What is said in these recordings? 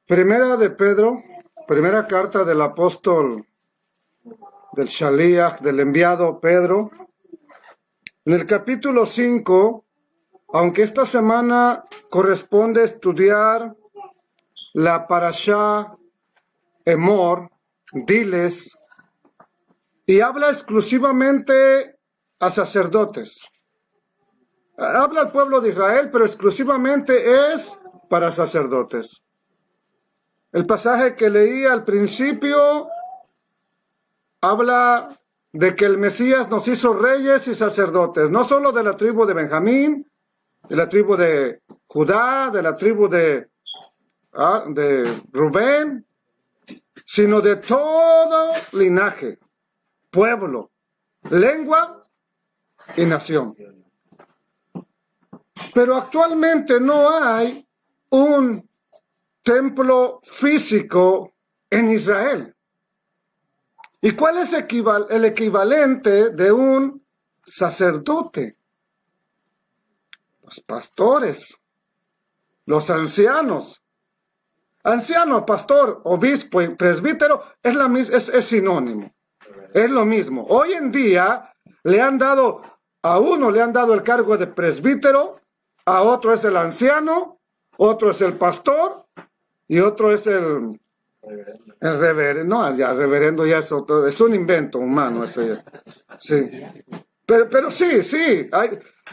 Primera de Pedro, primera carta del apóstol, del Shaliach, del enviado Pedro. En el capítulo 5, aunque esta semana corresponde estudiar la parashá Emor, diles, y habla exclusivamente a sacerdotes. Habla al pueblo de Israel, pero exclusivamente es para sacerdotes. El pasaje que leí al principio habla de que el Mesías nos hizo reyes y sacerdotes, no solo de la tribu de Benjamín, de la tribu de Judá, de la tribu de Rubén, sino de todo linaje, pueblo, lengua y nación. Pero actualmente no hay un templo físico en Israel. ¿Y cuál es el equivalente de un sacerdote? Los pastores, los ancianos. Anciano, pastor, obispo y presbítero es sinónimo. Es lo mismo. Hoy en día a uno le han dado el cargo de presbítero, a otro es el anciano, otro es el pastor y otro es el reverendo. No, ya reverendo ya es un invento humano eso ya. Sí. Pero sí,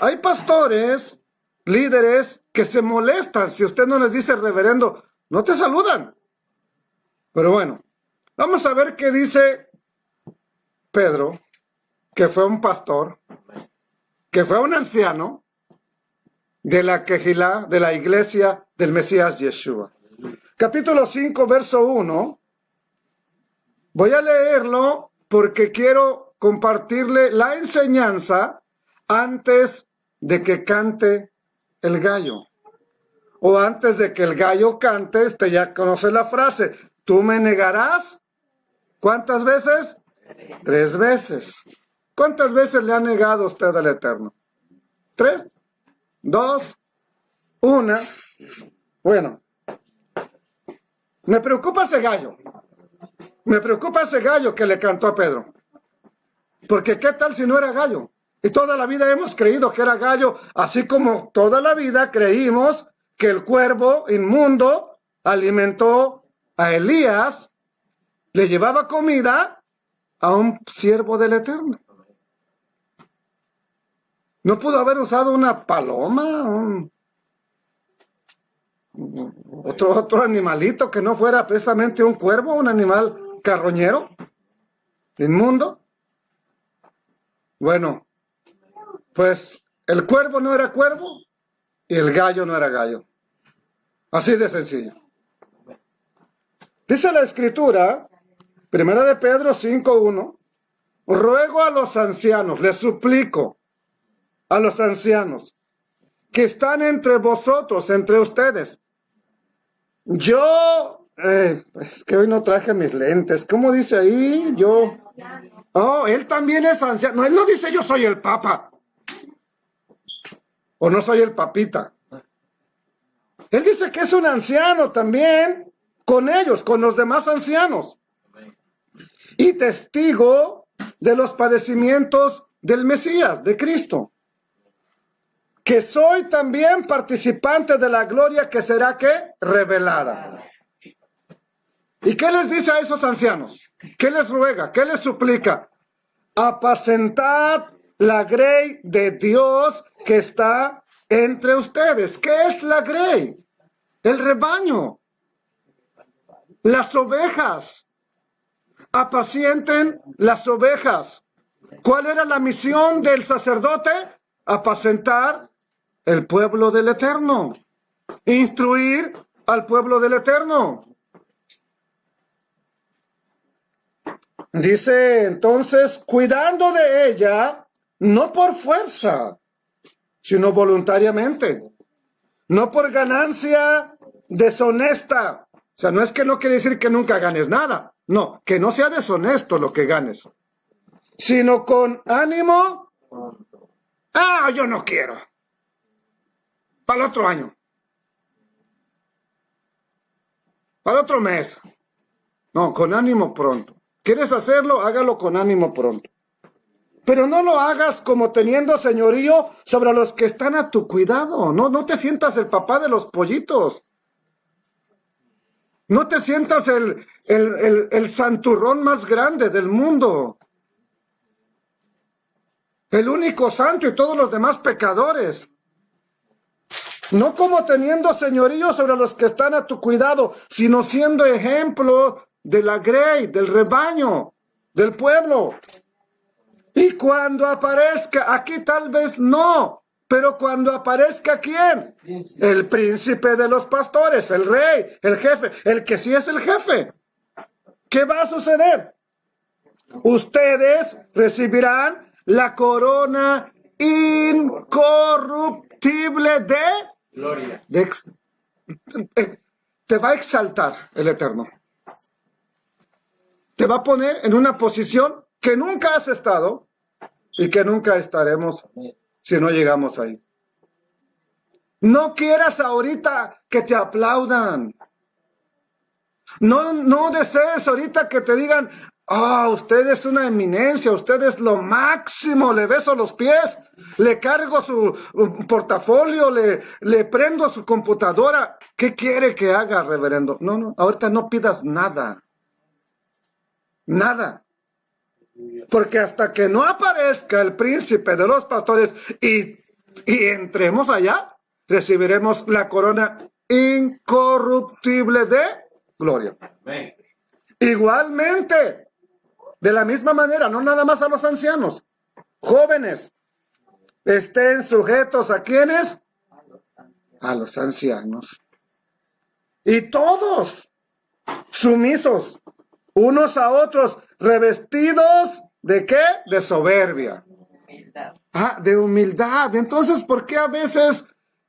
hay pastores, líderes que se molestan si usted no les dice reverendo, no te saludan. Pero bueno, vamos a ver qué dice Pedro, que fue un pastor, que fue un anciano de la Kehilá, de la iglesia del Mesías Yeshua. Capítulo 5, verso 1. Voy a leerlo porque quiero compartirle la enseñanza antes de que cante el gallo. O antes de que el gallo cante, usted ya conoce la frase. ¿Tú me negarás? ¿Cuántas veces? 3 veces. ¿Cuántas veces le ha negado usted al Eterno? 3, 2, 1. Bueno, me preocupa ese gallo. Me preocupa ese gallo que le cantó a Pedro. Porque ¿qué tal si no era gallo? Y toda la vida hemos creído que era gallo, así como toda la vida creímos que el cuervo inmundo alimentó a Elías, le llevaba comida a un siervo del Eterno. ¿No pudo haber usado una paloma? Otro animalito que no fuera precisamente un cuervo, un animal carroñero, inmundo. Bueno, pues el cuervo no era cuervo y el gallo no era gallo. Así de sencillo. Dice la Escritura, primera de Pedro 5:1, ruego a los ancianos, les suplico a los ancianos que están entre vosotros, entre ustedes. Yo, es que hoy no traje mis lentes. ¿Cómo dice ahí? Oh, él también es anciano. No, él no dice yo soy el papa. O no soy el papita. Él dice que es un anciano también, con ellos, con los demás ancianos. Y testigo de los padecimientos del Mesías, de Cristo. Que soy también participante de la gloria que será ¿qué? Revelada. ¿Y qué les dice a esos ancianos? ¿Qué les ruega? ¿Qué les suplica? Apacentad la grey de Dios que está entre ustedes. ¿Qué es la grey? El rebaño. Las ovejas. Apacienten las ovejas. ¿Cuál era la misión del sacerdote? Apacentar el pueblo del Eterno. Instruir al pueblo del Eterno. Dice entonces, cuidando de ella, no por fuerza, sino voluntariamente. No por ganancia deshonesta. O sea, no es que no quiere decir que nunca ganes nada. No, que no sea deshonesto lo que ganes. Sino con ánimo. Yo no quiero. Para el otro año. Para otro mes. No, con ánimo pronto. ¿Quieres hacerlo? Hágalo con ánimo pronto. Pero no lo hagas como teniendo señorío sobre los que están a tu cuidado. No te sientas el papá de los pollitos. No te sientas el santurrón más grande del mundo. El único santo y todos los demás pecadores. No como teniendo señorío sobre los que están a tu cuidado, sino siendo ejemplo de la grey, del rebaño, del pueblo. Y cuando aparezca, aquí tal vez no, pero cuando aparezca ¿quién? El príncipe de los pastores, el rey, el jefe, el que sí es el jefe. ¿Qué va a suceder? Ustedes recibirán la corona incorruptible de gloria. Te va a exaltar el Eterno. Te va a poner en una posición que nunca has estado y que nunca estaremos si no llegamos ahí. No quieras ahorita que te aplaudan. No desees ahorita que te digan, usted es una eminencia, usted es lo máximo, le beso los pies, le cargo su portafolio, le prendo su computadora. ¿Qué quiere que haga, reverendo? No, ahorita no pidas nada. Nada. Porque hasta que no aparezca el príncipe de los pastores y entremos allá, recibiremos la corona incorruptible de gloria. Amén. Igualmente, de la misma manera, no nada más a los ancianos, jóvenes, estén sujetos ¿a quiénes? A los ancianos. Y todos sumisos, unos a otros, revestidos ¿de qué? De soberbia. Humildad. De humildad. Entonces, ¿por qué a veces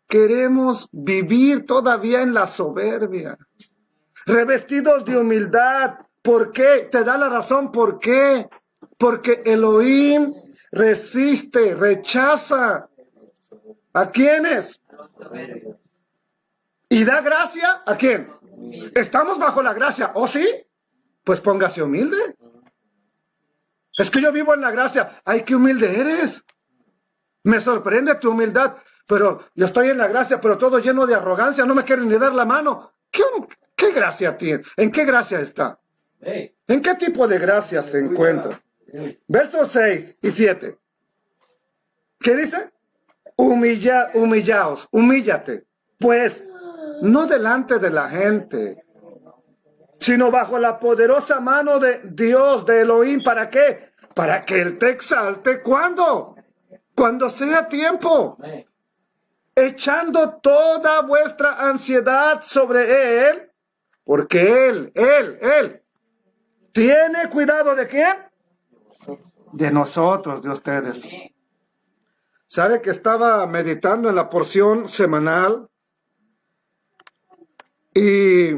queremos vivir todavía en la soberbia? Revestidos de humildad. ¿Por qué? Te da la razón. ¿Por qué? Porque Elohim resiste, rechaza. ¿A quiénes? Los soberbios. ¿Y da gracia? ¿A quién? Estamos bajo la gracia. ¿Oh, sí? Pues póngase humilde. Es que yo vivo en la gracia. ¡Ay, qué humilde eres! Me sorprende tu humildad. Pero yo estoy en la gracia, pero todo lleno de arrogancia. No me quieren ni dar la mano. ¿Qué gracia tiene? ¿En qué gracia está? ¿En qué tipo de gracia se encuentra? Versos 6 y 7. ¿Qué dice? Humillaos, humíllate. Pues, no delante de la gente, sino bajo la poderosa mano de Dios, de Elohim. ¿Para qué? Para que Él te exalte. ¿Cuándo? Cuando sea tiempo. Echando toda vuestra ansiedad sobre Él, porque Él tiene cuidado ¿de quién? De nosotros, de ustedes. ¿Sabe que estaba meditando en la porción semanal? Y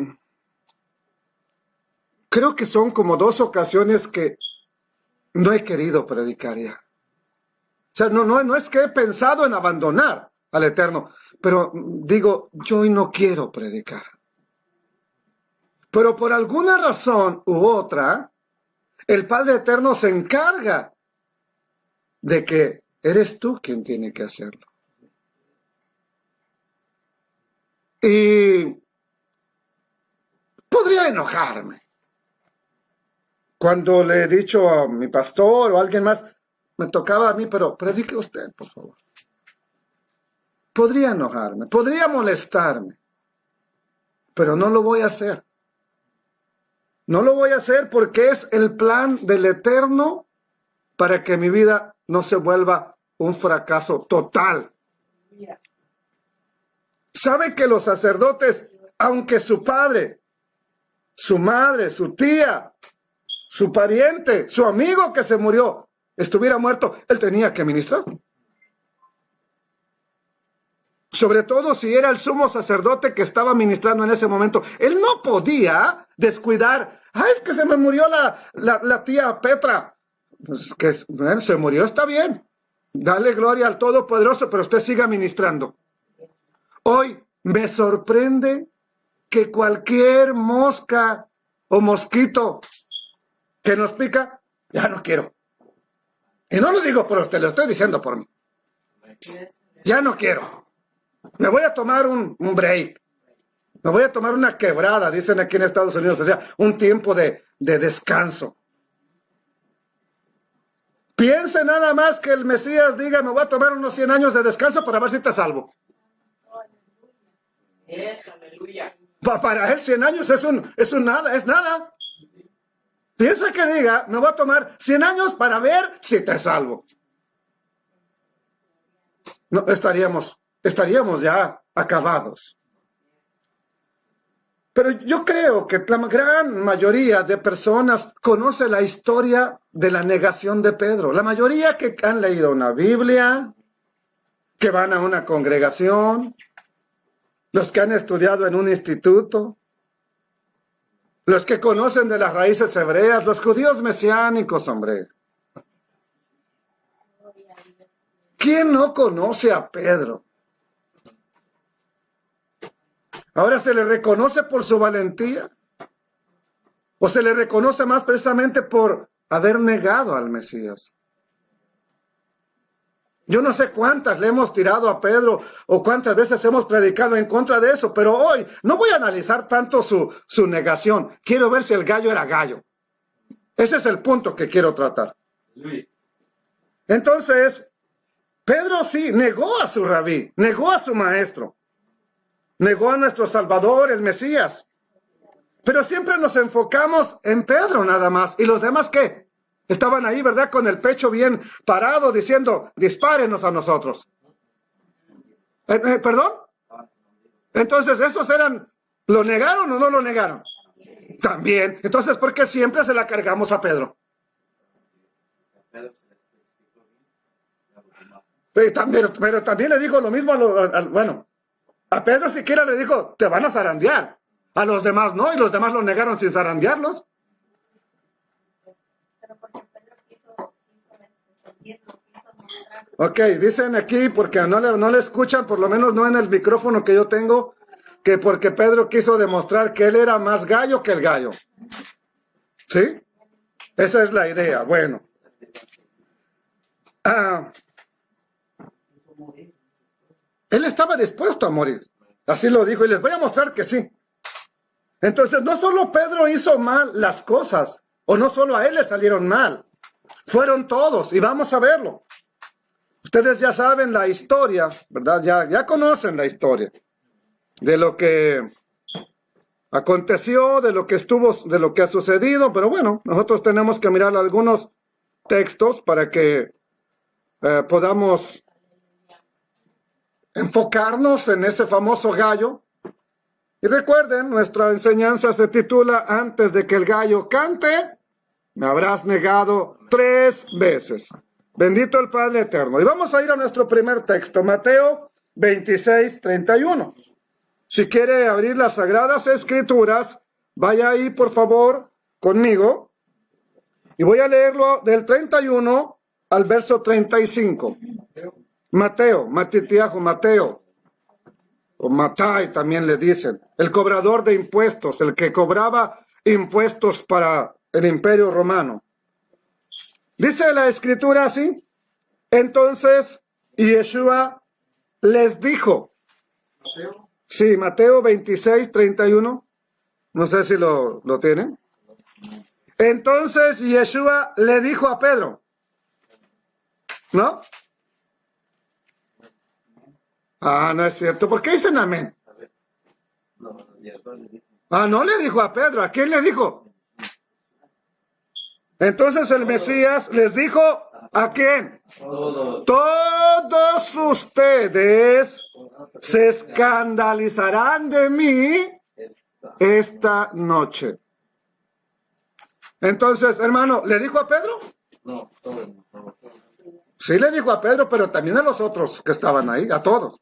creo que son como 2 ocasiones que no he querido predicar ya. O sea, no es que he pensado en abandonar al Eterno, pero digo, yo hoy no quiero predicar. Pero por alguna razón u otra, el Padre Eterno se encarga de que eres tú quien tiene que hacerlo. Y podría enojarme cuando le he dicho a mi pastor o a alguien más, me tocaba a mí, pero predique usted, por favor. Podría enojarme, podría molestarme, pero no lo voy a hacer. No lo voy a hacer porque es el plan del Eterno para que mi vida no se vuelva un fracaso total. ¿Sabe que los sacerdotes, aunque su padre, su madre, su tía, su pariente, su amigo que se murió, estuviera muerto, él tenía que ministrar? Sobre todo si era el sumo sacerdote que estaba ministrando en ese momento. Él no podía descuidar. Es que se me murió la tía Petra. Pues que se murió, está bien. Dale gloria al Todopoderoso, pero usted siga ministrando. Hoy me sorprende que cualquier mosca o mosquito que nos pica, ya no quiero. Y no lo digo por usted, lo estoy diciendo por mí. Ya no quiero. Me voy a tomar un break. Me voy a tomar una quebrada, dicen aquí en Estados Unidos, o sea, un tiempo de descanso. Piense nada más que el Mesías diga, me voy a tomar unos 100 años de descanso para ver si te salvo. Aleluya. Para él 100 años es nada. Piensa que diga, me voy a tomar 100 años para ver si te salvo. No, estaríamos ya acabados. Pero yo creo que la gran mayoría de personas conoce la historia de la negación de Pedro. La mayoría que han leído una Biblia, que van a una congregación, los que han estudiado en un instituto, los que conocen de las raíces hebreas, los judíos mesiánicos, hombre. ¿Quién no conoce a Pedro? Ahora se le reconoce por su valentía, o se le reconoce más precisamente por haber negado al Mesías. Yo no sé cuántas le hemos tirado a Pedro o cuántas veces hemos predicado en contra de eso, pero hoy no voy a analizar tanto su negación. Quiero ver si el gallo era gallo. Ese es el punto que quiero tratar. Entonces, Pedro sí negó a su rabí, negó a su maestro, negó a nuestro Salvador, el Mesías. Pero siempre nos enfocamos en Pedro nada más. ¿Y los demás qué? Estaban ahí, ¿verdad? Con el pecho bien parado, diciendo, dispárenos a nosotros. ¿Perdón? Entonces, ¿estos lo negaron o no lo negaron? También. Entonces, ¿por qué siempre se la cargamos a Pedro? Sí, pero también le dijo lo mismo a Pedro siquiera le dijo, te van a zarandear. A los demás no, y los demás lo negaron sin zarandearlos. Ok, dicen aquí, porque no le escuchan, por lo menos no en el micrófono que yo tengo, que porque Pedro quiso demostrar que él era más gallo que el gallo. ¿Sí? Esa es la idea. Bueno. Él estaba dispuesto a morir. Así lo dijo, y les voy a mostrar que sí. Entonces, no solo Pedro hizo mal las cosas, o no solo a él le salieron mal, fueron todos, y vamos a verlo. Ustedes ya saben la historia, ¿verdad? Ya conocen la historia de lo que aconteció, de lo que ha sucedido, pero bueno, nosotros tenemos que mirar algunos textos para que podamos enfocarnos en ese famoso gallo. Y recuerden, nuestra enseñanza se titula, antes de que el gallo cante, me habrás negado 3 veces. Bendito el Padre Eterno. Y vamos a ir a nuestro primer texto, Mateo 26, 31. Si quiere abrir las Sagradas Escrituras, vaya ahí, por favor, conmigo. Y voy a leerlo del 31 al verso 35. Mateo, o Matai también le dicen, el cobrador de impuestos, el que cobraba impuestos para el Imperio Romano. Dice la Escritura así, entonces Yeshua les dijo, sí, Mateo 26, 31, no sé si lo tienen. Entonces Yeshua le dijo a Pedro, ¿no? No es cierto. ¿Por qué dicen amén? No le dijo a Pedro. ¿A quién le dijo? Entonces el Mesías les dijo, ¿a quién? Todos ustedes se escandalizarán de mí esta noche. Entonces, hermano, ¿le dijo a Pedro? No. Sí le dijo a Pedro, pero también a los otros que estaban ahí, a todos.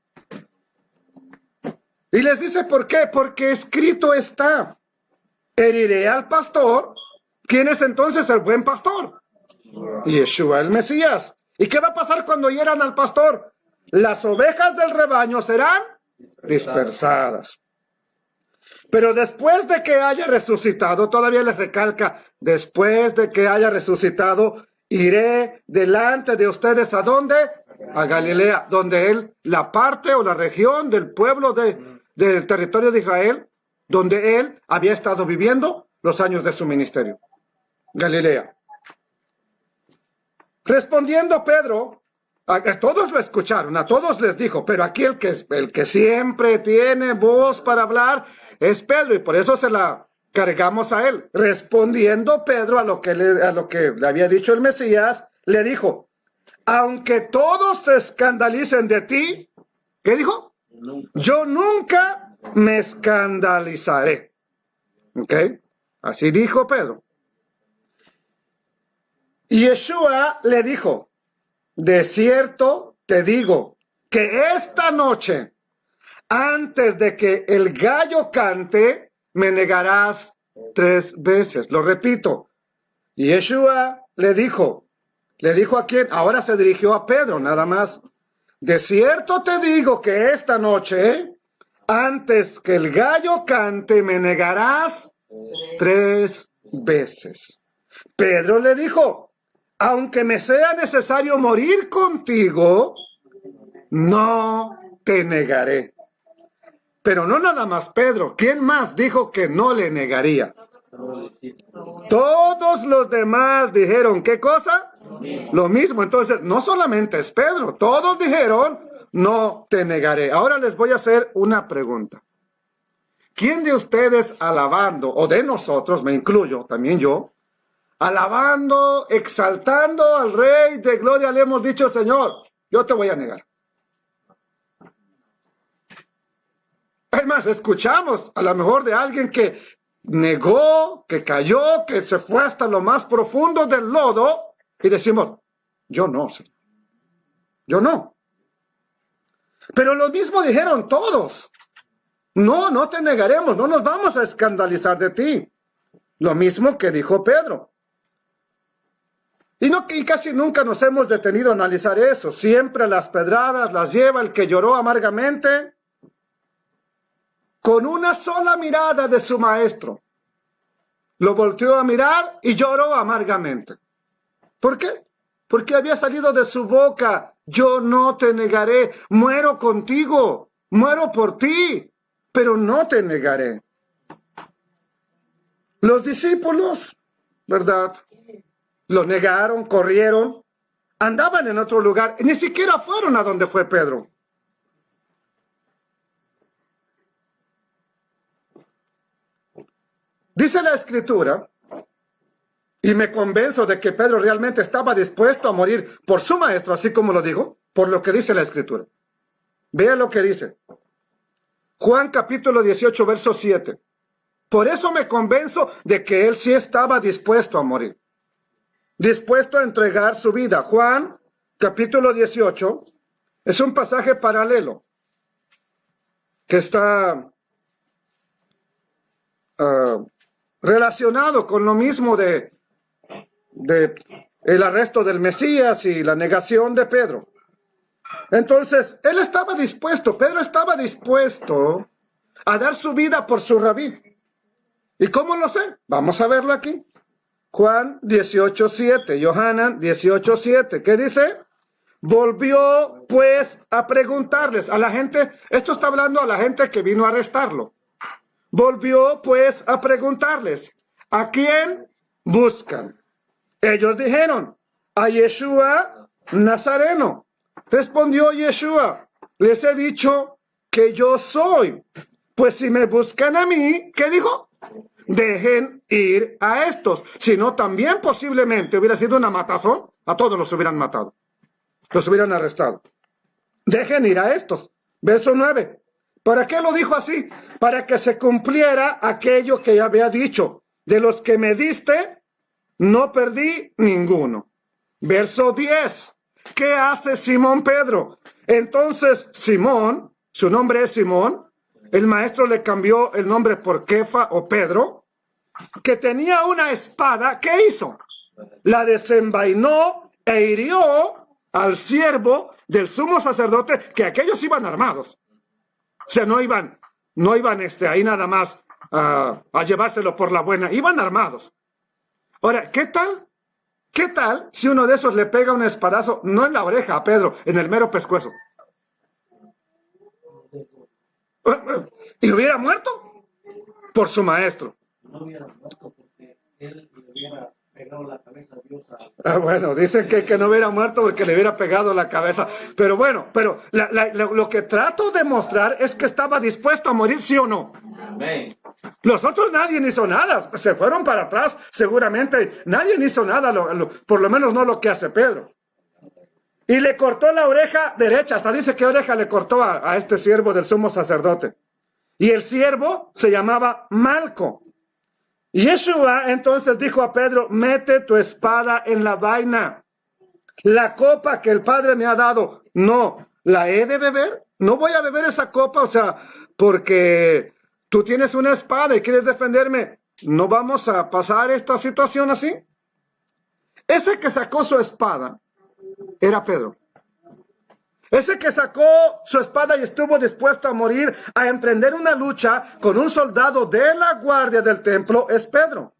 Y les dice, ¿por qué? Porque escrito está, heriré al pastor. ¿Quién es entonces el buen pastor? Yeshua el Mesías. ¿Y qué va a pasar cuando hieran al pastor? Las ovejas del rebaño serán dispersadas. Pero después de que haya resucitado, todavía les recalca, después de que haya resucitado, iré delante de ustedes, ¿a dónde? A Galilea, donde él, la parte o la región del pueblo del territorio de Israel, donde él había estado viviendo los años de su ministerio. Galilea. Respondiendo Pedro, a todos lo escucharon, a todos les dijo, pero aquí el que siempre tiene voz para hablar es Pedro, y por eso se la cargamos a él. Respondiendo Pedro a lo que le había dicho el Mesías, le dijo, aunque todos se escandalicen de ti, ¿qué dijo? Yo nunca me escandalizaré. ¿Ok? Así dijo Pedro. Y Yeshua le dijo, de cierto te digo que esta noche, antes de que el gallo cante, me negarás 3 veces. Lo repito. Y Yeshua le dijo a quién, ahora se dirigió a Pedro nada más. De cierto te digo que esta noche, antes que el gallo cante, me negarás 3 veces. Pedro le dijo, aunque me sea necesario morir contigo, no te negaré. Pero no nada más Pedro. ¿Quién más dijo que no le negaría? Todos los demás dijeron, ¿qué cosa? Lo mismo. Entonces, no solamente es Pedro. Todos dijeron, no te negaré. Ahora les voy a hacer una pregunta. ¿Quién de ustedes alabando, o de nosotros, me incluyo, también yo, alabando, exaltando al Rey de Gloria, le hemos dicho, Señor, yo te voy a negar? Además, escuchamos a lo mejor de alguien que negó, que cayó, que se fue hasta lo más profundo del lodo, y decimos, yo no, Señor, yo no. Pero lo mismo dijeron todos. No, no te negaremos, no nos vamos a escandalizar de ti. Lo mismo que dijo Pedro. Y casi nunca nos hemos detenido a analizar eso. Siempre las pedradas las lleva el que lloró amargamente con una sola mirada de su maestro. Lo volteó a mirar y lloró amargamente. ¿Por qué? Porque había salido de su boca, yo no te negaré, muero contigo, muero por ti, pero no te negaré. Los discípulos, ¿verdad? Lo negaron, corrieron, andaban en otro lugar, ni siquiera fueron a donde fue Pedro. Dice la Escritura, y me convenzo de que Pedro realmente estaba dispuesto a morir por su maestro, así como lo dijo, por lo que dice la Escritura. Vea lo que dice. Juan capítulo 18, verso 7. Por eso me convenzo de que él sí estaba dispuesto a morir, dispuesto a entregar su vida. Juan capítulo 18 es un pasaje paralelo que está relacionado con lo mismo de el arresto del Mesías y la negación de Pedro. Entonces, él estaba dispuesto, Pedro estaba dispuesto a dar su vida por su rabí. ¿Y cómo lo sé? Vamos a verlo aquí. Juan 18:7, Yohanan 18:7, ¿qué dice? Volvió pues a preguntarles a la gente, esto está hablando a la gente que vino a arrestarlo. Volvió pues a preguntarles, ¿a quién buscan? Ellos dijeron, a Yeshua Nazareno. Respondió Yeshua, les he dicho que yo soy. Pues si me buscan a mí, ¿qué dijo? Dejen ir a estos. Si no, también posiblemente hubiera sido una matazón, a todos los hubieran matado. Los hubieran arrestado. Dejen ir a estos. Verso 9. ¿Para qué lo dijo así? Para que se cumpliera aquello que ya había dicho. De los que me diste, no perdí ninguno. Verso 10. ¿Qué hace Simón Pedro? Entonces Simón, su nombre es Simón, el maestro le cambió el nombre por Kefa o Pedro, que tenía una espada, ¿qué hizo? La desenvainó e hirió al siervo del sumo sacerdote, que aquellos iban armados. O sea, no iban ahí nada más a llevárselo por la buena. Iban armados. Ahora, ¿qué tal? ¿Qué tal si uno de esos le pega un espadazo, no en la oreja a Pedro, en el mero pescuezo? ¿Y hubiera muerto? Por su maestro. No hubiera muerto porque él le hubiera pegado la cabeza a Dios. Bueno, dicen que no hubiera muerto porque le hubiera pegado la cabeza. Pero bueno, lo que trato de mostrar es que estaba dispuesto a morir, ¿sí o no? Amén. Los otros nadie hizo nada, se fueron para atrás, seguramente nadie hizo nada, por lo menos no lo que hace Pedro. Y le cortó la oreja derecha, hasta dice qué oreja le cortó a este siervo del sumo sacerdote. Y el siervo se llamaba Malco. Y Yeshua entonces dijo a Pedro, mete tu espada en la vaina. La copa que el Padre me ha dado, no, ¿la he de beber? No voy a beber esa copa, o sea, porque tú tienes una espada y quieres defenderme. ¿No vamos a pasar esta situación así? Ese que sacó su espada era Pedro. Ese que sacó su espada y estuvo dispuesto a morir, a emprender una lucha con un soldado de la guardia del templo, es Pedro.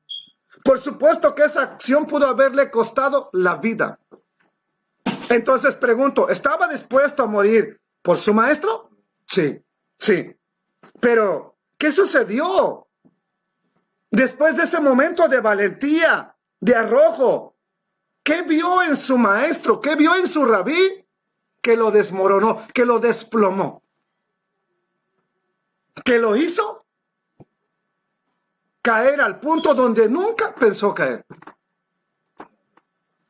Por supuesto que esa acción pudo haberle costado la vida. Entonces pregunto, ¿estaba dispuesto a morir por su maestro? Sí, sí. Pero, ¿qué sucedió? Después de ese momento de valentía, de arrojo, ¿qué vio en su maestro? ¿Qué vio en su rabí? Que lo desmoronó, que lo desplomó. ¿Qué lo hizo? Caer al punto donde nunca pensó caer.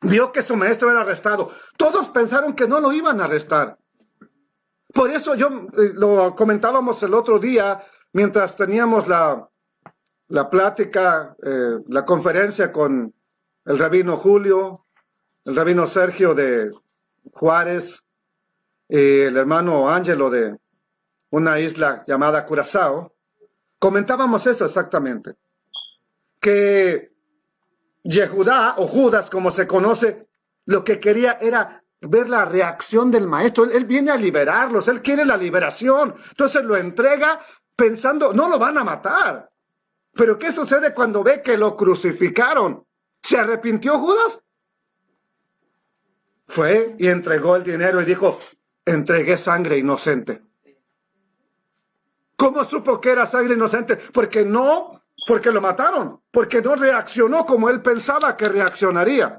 Vio que su maestro era arrestado. Todos pensaron que no lo iban a arrestar. Por eso lo comentábamos el otro día, mientras teníamos la plática, la conferencia con el rabino Julio, el rabino Sergio de Juárez, el hermano Ángelo de una isla llamada Curazao. Comentábamos eso exactamente. Que Yehudá, o Judas como se conoce, lo que quería era ver la reacción del maestro. Él viene a liberarlos, él quiere la liberación. Entonces lo entrega pensando, no lo van a matar. Pero ¿qué sucede cuando ve que lo crucificaron? ¿Se arrepintió Judas? Fue y entregó el dinero y dijo, entregué sangre inocente. ¿Cómo supo que era sangre inocente? Porque lo mataron, porque no reaccionó como él pensaba que reaccionaría.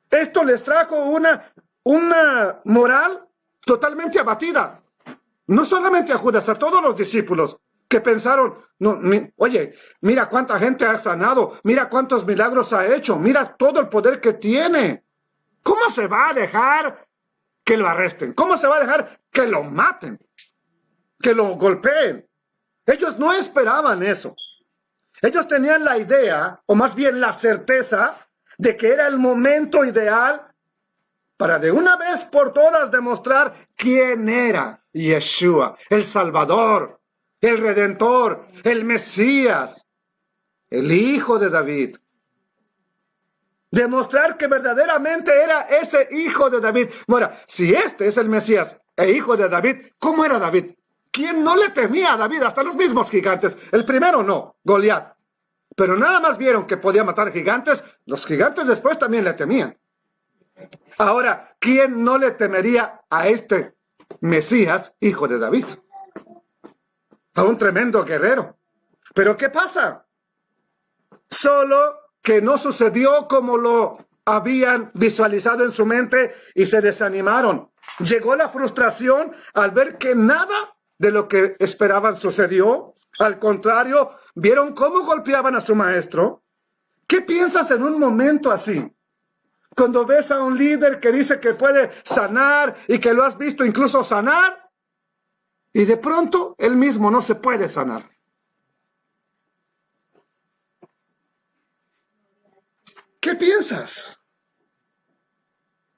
Esto les trajo una moral totalmente abatida. No solamente a Judas, a todos los discípulos que pensaron, oye, mira cuánta gente ha sanado, mira cuántos milagros ha hecho, mira todo el poder que tiene. ¿Cómo se va a dejar que lo arresten? ¿Cómo se va a dejar que lo maten? Que lo golpeen. Ellos no esperaban eso. Ellos tenían la idea, o más bien la certeza, de que era el momento ideal para de una vez por todas demostrar quién era Yeshua, el Salvador, el Redentor, el Mesías, el Hijo de David. Demostrar que verdaderamente era ese Hijo de David. Bueno, si este es el Mesías e Hijo de David, ¿cómo era David? ¿Quién no le temía a David? Hasta los mismos gigantes. El primero no, Goliat. Pero nada más vieron que podía matar gigantes, los gigantes después también le temían. Ahora, ¿quién no le temería a este Mesías, hijo de David? A un tremendo guerrero. ¿Pero qué pasa? Solo que no sucedió como lo habían visualizado en su mente y se desanimaron. Llegó la frustración al ver que nada de lo que esperaban sucedió. Al contrario, vieron cómo golpeaban a su maestro. ¿Qué piensas en un momento así? Cuando ves a un líder que dice que puede sanar y que lo has visto incluso sanar, y de pronto él mismo no se puede sanar. ¿Qué piensas?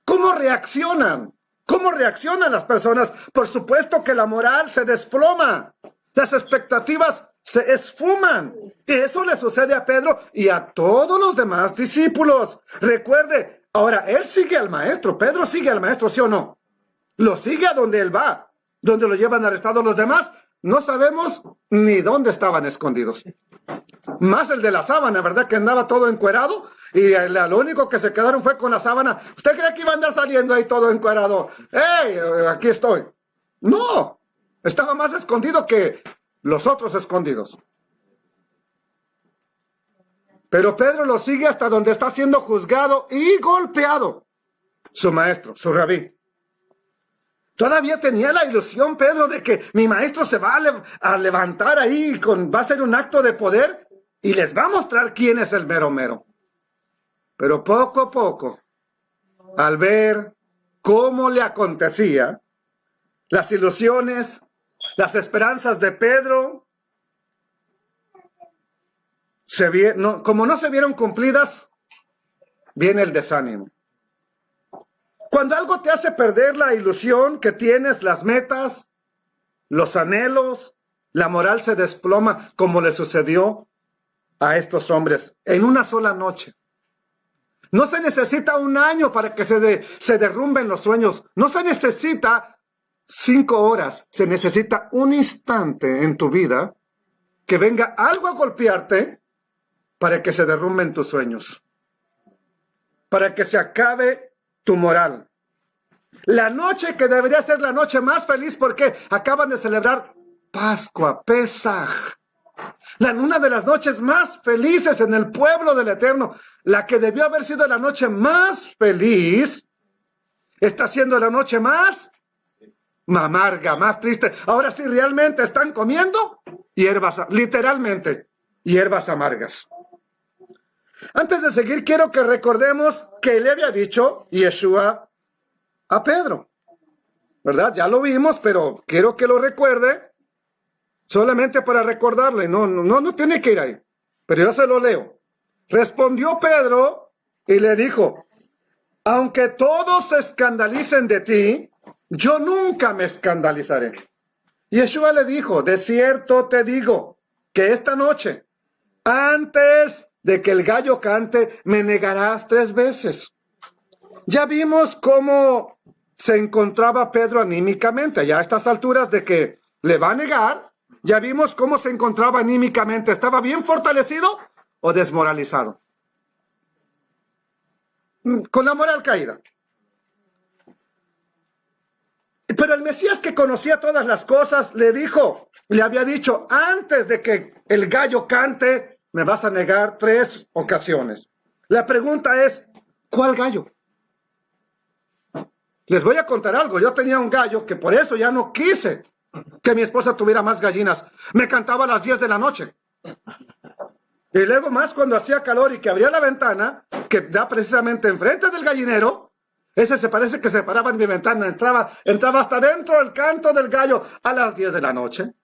¿Cómo reaccionan? ¿Cómo reaccionan las personas? Por supuesto que la moral se desploma. Las expectativas se esfuman. Y eso le sucede a Pedro y a todos los demás discípulos. Recuerde, ahora él sigue al maestro. Pedro sigue al maestro, ¿sí o no? Lo sigue a donde él va. Donde lo llevan arrestado los demás, no sabemos ni dónde estaban escondidos. Más el de la sábana, ¿verdad? Que andaba todo encuerado y lo único que se quedaron fue con la sábana. ¿Usted cree que iba a andar saliendo ahí todo encuerado? ¡Ey! Aquí estoy. No, estaba más escondido que los otros escondidos. Pero Pedro lo sigue hasta donde está siendo juzgado y golpeado. Su maestro, su rabí. Todavía tenía la ilusión, Pedro, de que mi maestro se va a levantar ahí, va a ser un acto de poder y les va a mostrar quién es el mero mero. Pero poco a poco, al ver cómo le acontecía, las ilusiones, las esperanzas de Pedro, como no se vieron cumplidas, viene el desánimo. Cuando algo te hace perder la ilusión que tienes, las metas, los anhelos, la moral se desploma, como le sucedió a estos hombres en una sola noche. No se necesita un año para que se derrumben los sueños. No se necesita 5 horas. Se necesita un instante en tu vida que venga algo a golpearte para que se derrumben tus sueños. Para que se acabe tu moral. La noche que debería ser la noche más feliz porque acaban de celebrar Pascua, Pesaj. Una de las noches más felices en el pueblo del Eterno. La que debió haber sido la noche más feliz está siendo la noche más amarga, más triste. Ahora sí, realmente están comiendo hierbas, literalmente, hierbas amargas. Antes de seguir, quiero que recordemos que le había dicho Yeshua a Pedro, ¿verdad? Ya lo vimos, pero quiero que lo recuerde, solamente para recordarle. No tiene que ir ahí, pero yo se lo leo. Respondió Pedro y le dijo: aunque todos se escandalicen de ti, yo nunca me escandalizaré. Y Yeshua le dijo: de cierto te digo que esta noche, antes de que el gallo cante, me negarás 3 veces. Ya vimos cómo se encontraba Pedro anímicamente, ya a estas alturas de que le va a negar, ya vimos cómo se encontraba anímicamente. ¿Estaba bien fortalecido o desmoralizado? Con la moral caída. Pero el Mesías, que conocía todas las cosas, le había dicho: antes de que el gallo cante, me vas a negar 3 ocasiones. La pregunta es: ¿cuál gallo? Les voy a contar algo. Yo tenía un gallo que por eso ya no quise que mi esposa tuviera más gallinas. Me cantaba a las 10 de la noche. Y luego más cuando hacía calor y que abría la ventana, que da precisamente enfrente del gallinero, ese se parece que se paraba en mi ventana, entraba hasta dentro el canto del gallo a las 10 de la noche,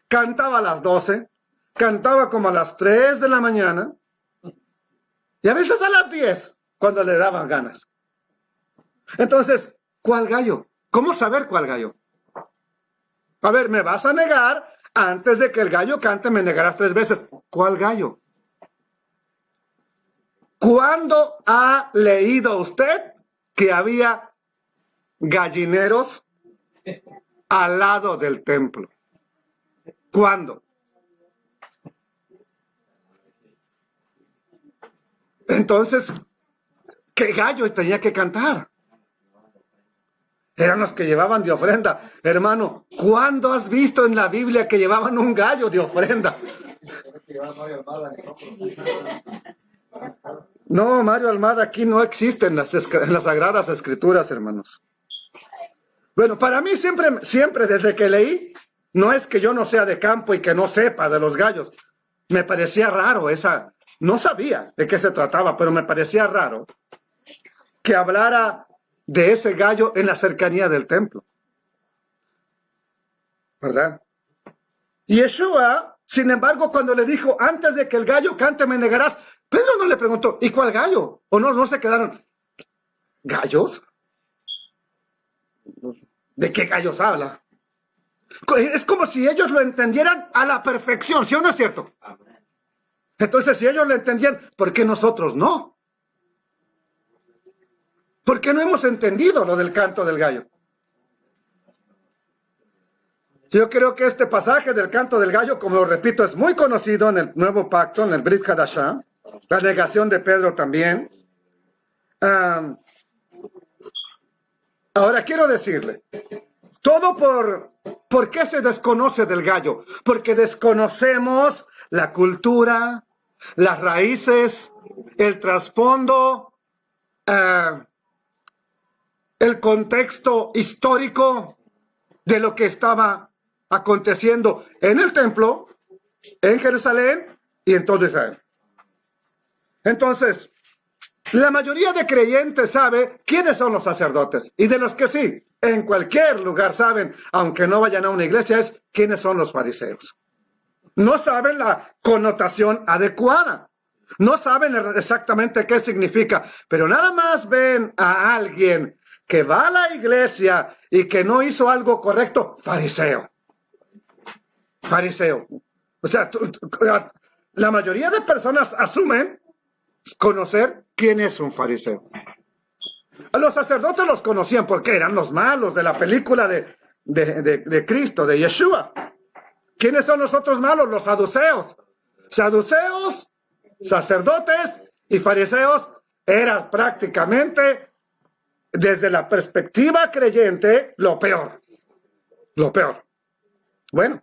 cantaba a las 12, cantaba como a las 3 de la mañana, y a veces a las 10, cuando le daban ganas. Entonces, ¿cuál gallo? ¿Cómo saber cuál gallo? A ver, me vas a negar, antes de que el gallo cante me negarás 3 veces. ¿Cuál gallo? ¿Cuándo ha leído usted que había gallineros al lado del templo? ¿Cuándo? Entonces, ¿qué gallo tenía que cantar? Eran los que llevaban de ofrenda. Hermano, ¿cuándo has visto en la Biblia que llevaban un gallo de ofrenda? No, Mario Almada, aquí no existe en las Sagradas Escrituras, hermanos. Bueno, para mí siempre desde que leí, no es que yo no sea de campo y que no sepa de los gallos. Me parecía raro no sabía de qué se trataba, pero me parecía raro que hablara de ese gallo en la cercanía del templo. ¿Verdad? Y Yeshua, sin embargo, cuando le dijo: antes de que el gallo cante me negarás, Pedro no le preguntó: ¿y cuál gallo? ¿O no se quedaron? ¿Gallos? ¿De qué gallos habla? Es como si ellos lo entendieran a la perfección, ¿sí o no es cierto? Entonces, si ellos lo entendían, ¿por qué nosotros no? ¿Por qué no hemos entendido lo del canto del gallo? Yo creo que este pasaje del canto del gallo, como lo repito, es muy conocido en el Nuevo Pacto, en el Brit Hadashah, la negación de Pedro también. Ahora quiero decirle, todo ¿por qué se desconoce del gallo? Porque desconocemos la cultura, las raíces, el trasfondo, el contexto histórico de lo que estaba aconteciendo en el templo, en Jerusalén y en todo Israel. Entonces, la mayoría de creyentes sabe quiénes son los sacerdotes, y de los que sí, en cualquier lugar saben, aunque no vayan a una iglesia, es quiénes son los fariseos. No saben la connotación adecuada, no saben exactamente qué significa, pero nada más ven a alguien que va a la iglesia y que no hizo algo correcto, fariseo. Fariseo. O sea, la mayoría de personas asumen conocer quién es un fariseo. A los sacerdotes los conocían porque eran los malos de la película de Cristo, de Yeshua. ¿Quiénes son los otros malos? Los saduceos. Saduceos, sacerdotes y fariseos eran prácticamente, desde la perspectiva creyente, lo peor. Lo peor. Bueno.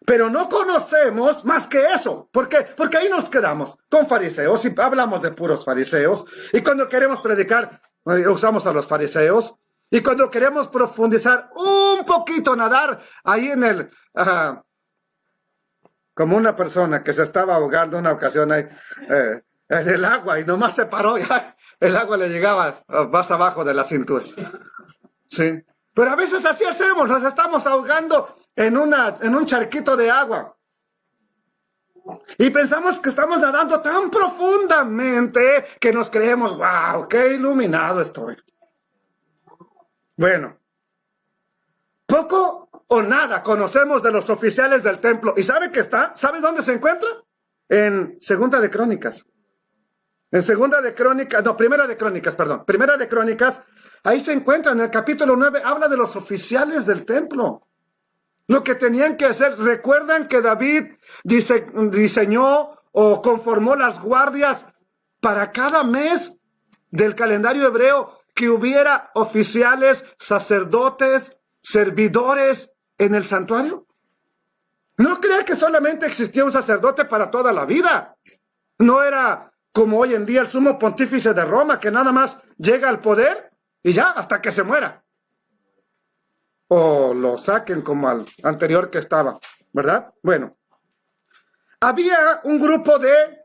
Pero no conocemos más que eso. ¿Por qué? Porque ahí nos quedamos con fariseos y hablamos de puros fariseos. Y cuando queremos predicar, usamos a los fariseos. Y cuando queremos profundizar un poquito, nadar ahí en el... como una persona que se estaba ahogando una ocasión ahí en el agua y nomás se paró y el agua le llegaba más abajo de la cintura. Sí. Pero a veces así hacemos, nos estamos ahogando en un charquito de agua. Y pensamos que estamos nadando tan profundamente que nos creemos, wow, qué iluminado estoy. Bueno, poco o nada conocemos de los oficiales del templo. ¿Y sabe qué está? ¿Sabe dónde se encuentra? En Segunda de Crónicas. En Primera de Crónicas, ahí se encuentra en el capítulo 9, habla de los oficiales del templo. Lo que tenían que hacer. ¿Recuerdan que David diseñó o conformó las guardias para cada mes del calendario hebreo, que hubiera oficiales, sacerdotes, servidores en el santuario? No crea que solamente existía un sacerdote para toda la vida. No era como hoy en día el sumo pontífice de Roma, que nada más llega al poder y ya, hasta que se muera. O lo saquen como al anterior que estaba, ¿verdad? Bueno, había un grupo de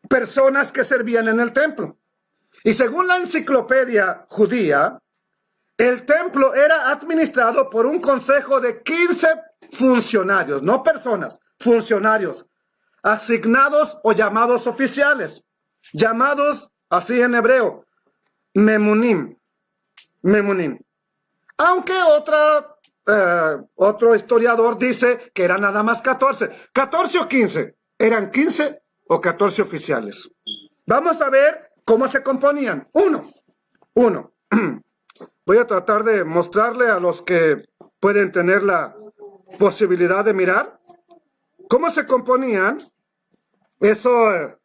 personas que servían en el templo. Y según la enciclopedia judía, el templo era administrado por un consejo de 15 funcionarios, no personas, funcionarios, asignados o llamados oficiales, llamados así en hebreo, memunim. Aunque otro historiador dice que eran nada más 14. 14 o 15. Eran 15 o 14 oficiales. Vamos a ver cómo se componían. Uno. Voy a tratar de mostrarle a los que pueden tener la posibilidad de mirar cómo se componían esos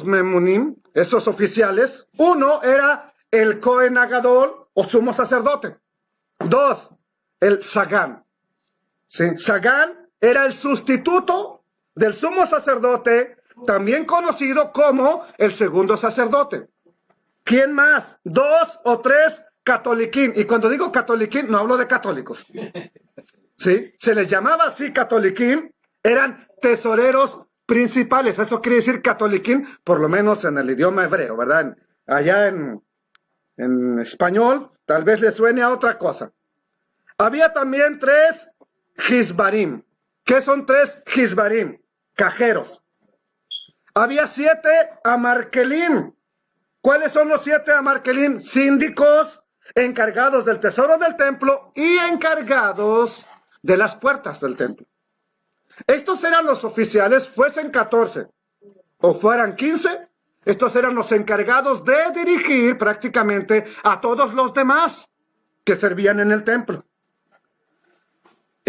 memunim, esos oficiales. Uno era el Cohen Agadol o sumo sacerdote. 2, el Sagán. ¿Sí? Sagán era el sustituto del sumo sacerdote, también conocido como el segundo sacerdote. ¿Quién más? 2 o 3 catoliquín. Y cuando digo catoliquín, no hablo de católicos. ¿Sí? Se les llamaba así catoliquín. Eran tesoreros principales. Eso quiere decir catoliquín, por lo menos en el idioma hebreo, ¿verdad? Allá en español, tal vez le suene a otra cosa. Había también 3 jizbarim. ¿Qué son 3 jizbarim? Cajeros. Había 7 amarkelim. ¿Cuáles son los 7 amarkelim? Síndicos, encargados del tesoro del templo y encargados de las puertas del templo. Estos eran los oficiales, fuesen 14 o fueran 15, estos eran los encargados de dirigir prácticamente a todos los demás que servían en el templo.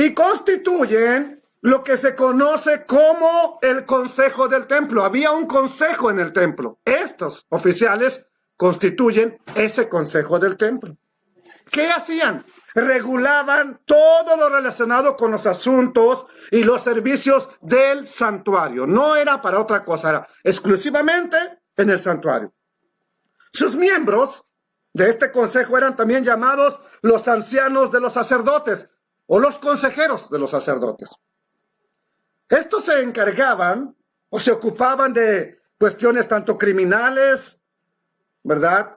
y constituyen lo que se conoce como el consejo del templo. Había un consejo en el templo. Estos oficiales constituyen ese consejo del templo. ¿Qué hacían? Regulaban todo lo relacionado con los asuntos y los servicios del santuario. No era para otra cosa, era exclusivamente en el santuario. Sus miembros de este consejo eran también llamados los ancianos de los sacerdotes o los consejeros de los sacerdotes. Estos se encargaban o se ocupaban de cuestiones tanto criminales, ¿verdad?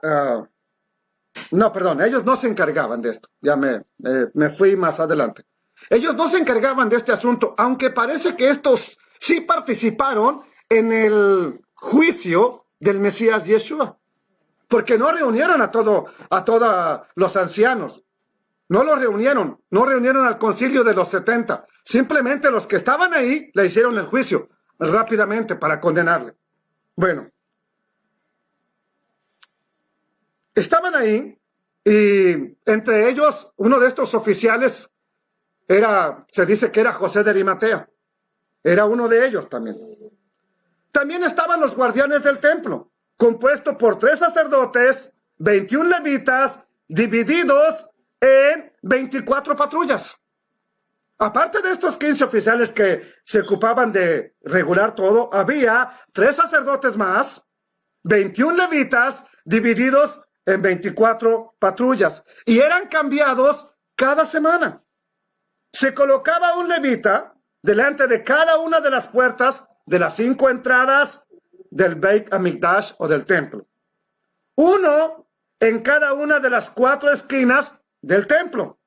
Ellos no se encargaban de esto. Ya me fui más adelante. Ellos no se encargaban de este asunto, aunque parece que estos sí participaron en el juicio del Mesías Yeshua, porque no reunieron a todos los ancianos. No reunieron al concilio de los 70. Simplemente los que estaban ahí le hicieron el juicio rápidamente para condenarle. Bueno, estaban ahí y entre ellos uno de estos oficiales se dice que era José de Arimatea. Era uno de ellos también. También estaban los guardianes del templo, compuesto por 3 sacerdotes, 21 levitas, divididos en 24 patrullas. Aparte de estos 15 oficiales que se ocupaban de regular todo, había 3 sacerdotes más, 21 levitas, divididos en 24 patrullas, y eran cambiados cada semana. Se colocaba un levita delante de cada una de las puertas de las 5 entradas del Beit Hamikdash o del templo. Uno en cada una de las 4 esquinas del templo.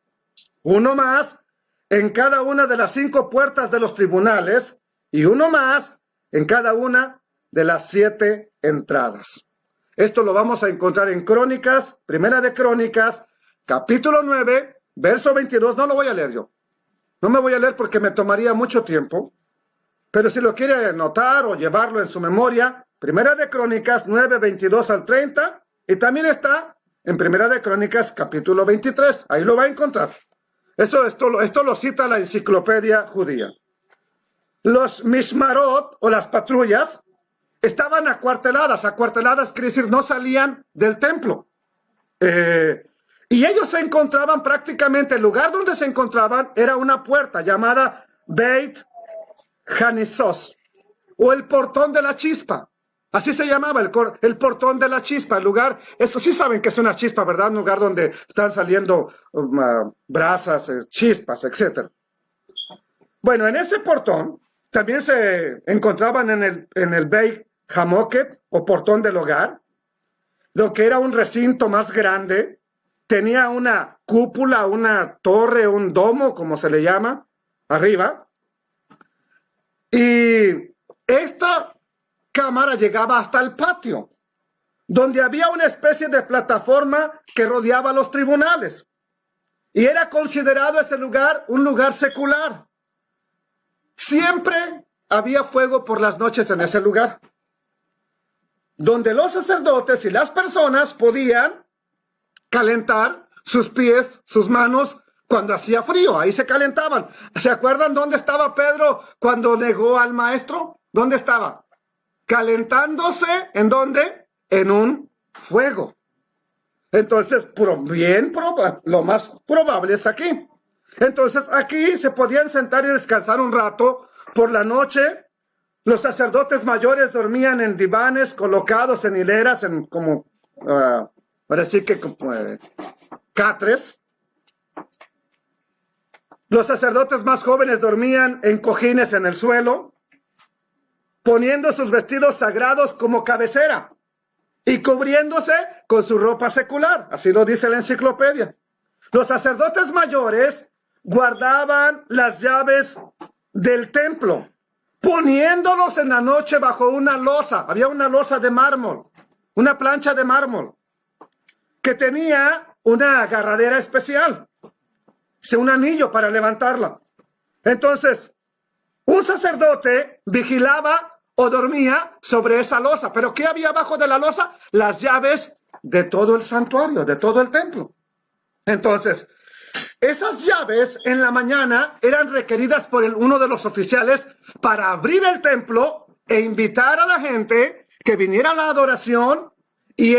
Uno más en cada una de las 5 puertas de los tribunales y uno más en cada una de las 7 entradas. Esto lo vamos a encontrar en Crónicas, Primera de Crónicas, capítulo 9, verso 22. No lo voy a leer yo. No me voy a leer porque me tomaría mucho tiempo. Pero si lo quiere anotar o llevarlo en su memoria, Primera de Crónicas 9, 22 al 30. Y también está en Primera de Crónicas capítulo 23. Ahí lo va a encontrar. Esto lo cita la enciclopedia judía. Los mishmarot o las patrullas estaban acuarteladas. Acuarteladas quiere decir no salían del templo. Y ellos se encontraban prácticamente, el lugar donde se encontraban era una puerta llamada Beit Hanisos o el portón de la chispa. Así se llamaba, el portón de la chispa, el lugar, eso sí saben que es una chispa, ¿verdad? Un lugar donde están saliendo brasas, chispas, etc. Bueno, en ese portón también se encontraban en el Beit Hamoket o portón del hogar, lo que era un recinto más grande, tenía una cúpula, una torre, un domo, como se le llama, arriba, y esta cámara llegaba hasta el patio, donde había una especie de plataforma que rodeaba los tribunales. Y era considerado ese lugar un lugar secular. Siempre había fuego por las noches en ese lugar, donde los sacerdotes y las personas podían calentar sus pies, sus manos, cuando hacía frío. Ahí se calentaban. ¿Se acuerdan dónde estaba Pedro cuando negó al maestro? ¿Dónde estaba? Calentándose, ¿en dónde? En un fuego. Entonces, lo más probable es aquí. Entonces, aquí se podían sentar y descansar un rato. Por la noche, los sacerdotes mayores dormían en divanes colocados en hileras, catres. Los sacerdotes más jóvenes dormían en cojines en el suelo, poniendo sus vestidos sagrados como cabecera y cubriéndose con su ropa secular. Así lo dice la enciclopedia. Los sacerdotes mayores guardaban las llaves del templo, poniéndolos en la noche bajo una losa. Había una losa de mármol, una plancha de mármol, que tenía una agarradera especial, un anillo para levantarla. Entonces, un sacerdote vigilaba o dormía sobre esa losa. ¿Pero qué había abajo de la losa? Las llaves de todo el santuario, de todo el templo. Entonces, Esas llaves en la mañana eran requeridas por uno de los oficiales para abrir el templo e invitar a la gente que viniera a la adoración y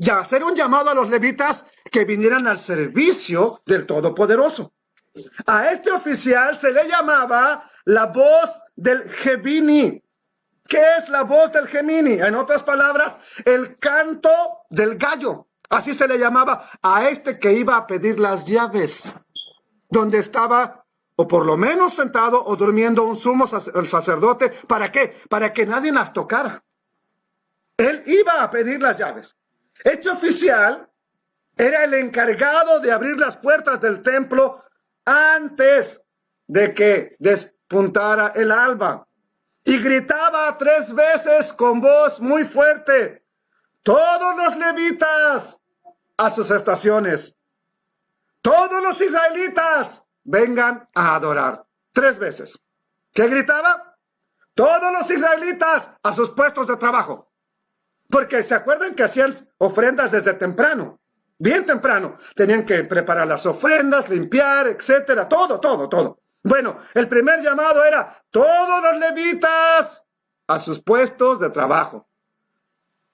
hacer un llamado a los levitas que vinieran al servicio del Todopoderoso. A este oficial se le llamaba la voz del Gemini. ¿Qué es la voz del Gemini? En otras palabras, el canto del gallo. Así se le llamaba a este que iba a pedir las llaves, donde estaba o por lo menos sentado o durmiendo un sumo sacerdote. ¿Para qué? Para que nadie las tocara. Él iba a pedir las llaves. Este oficial era el encargado de abrir las puertas del templo antes de que despuntara el alba. Y gritaba 3 veces con voz muy fuerte: todos los levitas a sus estaciones, todos los israelitas vengan a adorar. 3 veces. ¿Qué gritaba? Todos los israelitas a sus puestos de trabajo. Porque se acuerdan que hacían ofrendas desde temprano, bien temprano. Tenían que preparar las ofrendas, limpiar, etcétera, todo. Bueno, el primer llamado era todos los levitas a sus puestos de trabajo.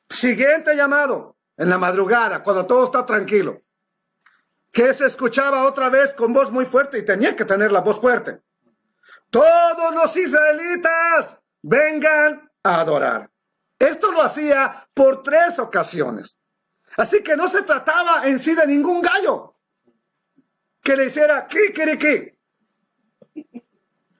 Siguiente llamado, en la madrugada, cuando todo está tranquilo, que se escuchaba otra vez con voz muy fuerte, y tenía que tener la voz fuerte: todos los israelitas vengan a adorar. Esto lo hacía por 3 ocasiones. Así que no se trataba en sí de ningún gallo que le hiciera kikiriki,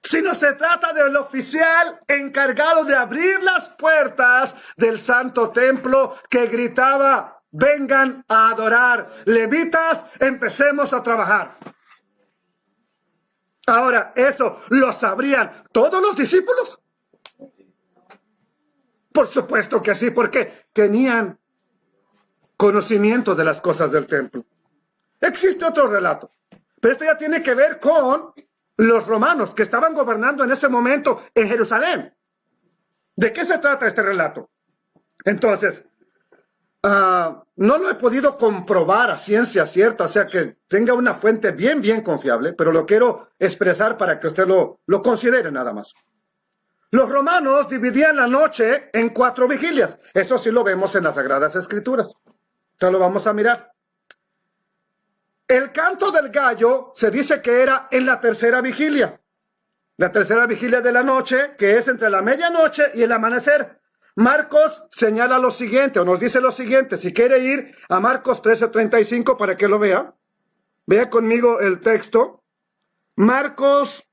sino se trata del oficial encargado de abrir las puertas del santo templo, que gritaba: vengan a adorar, levitas, empecemos a trabajar. Ahora, ¿eso lo sabrían todos los discípulos? Por supuesto que sí, porque tenían conocimiento de las cosas del templo. Existe otro relato, pero esto ya tiene que ver con los romanos que estaban gobernando en ese momento en Jerusalén. ¿De qué se trata este relato? Entonces, no lo he podido comprobar a ciencia cierta, o sea que tenga una fuente bien confiable, pero lo quiero expresar para que usted lo considere nada más. Los romanos dividían la noche en 4 vigilias. Eso sí lo vemos en las Sagradas Escrituras. Entonces lo vamos a mirar. El canto del gallo se dice que era en la 3ª vigilia. La 3ª vigilia de la noche, que es entre la medianoche y el amanecer. Marcos señala lo siguiente, o nos dice lo siguiente. Si quiere ir a Marcos 13:35 para que lo vea, vea conmigo el texto. Marcos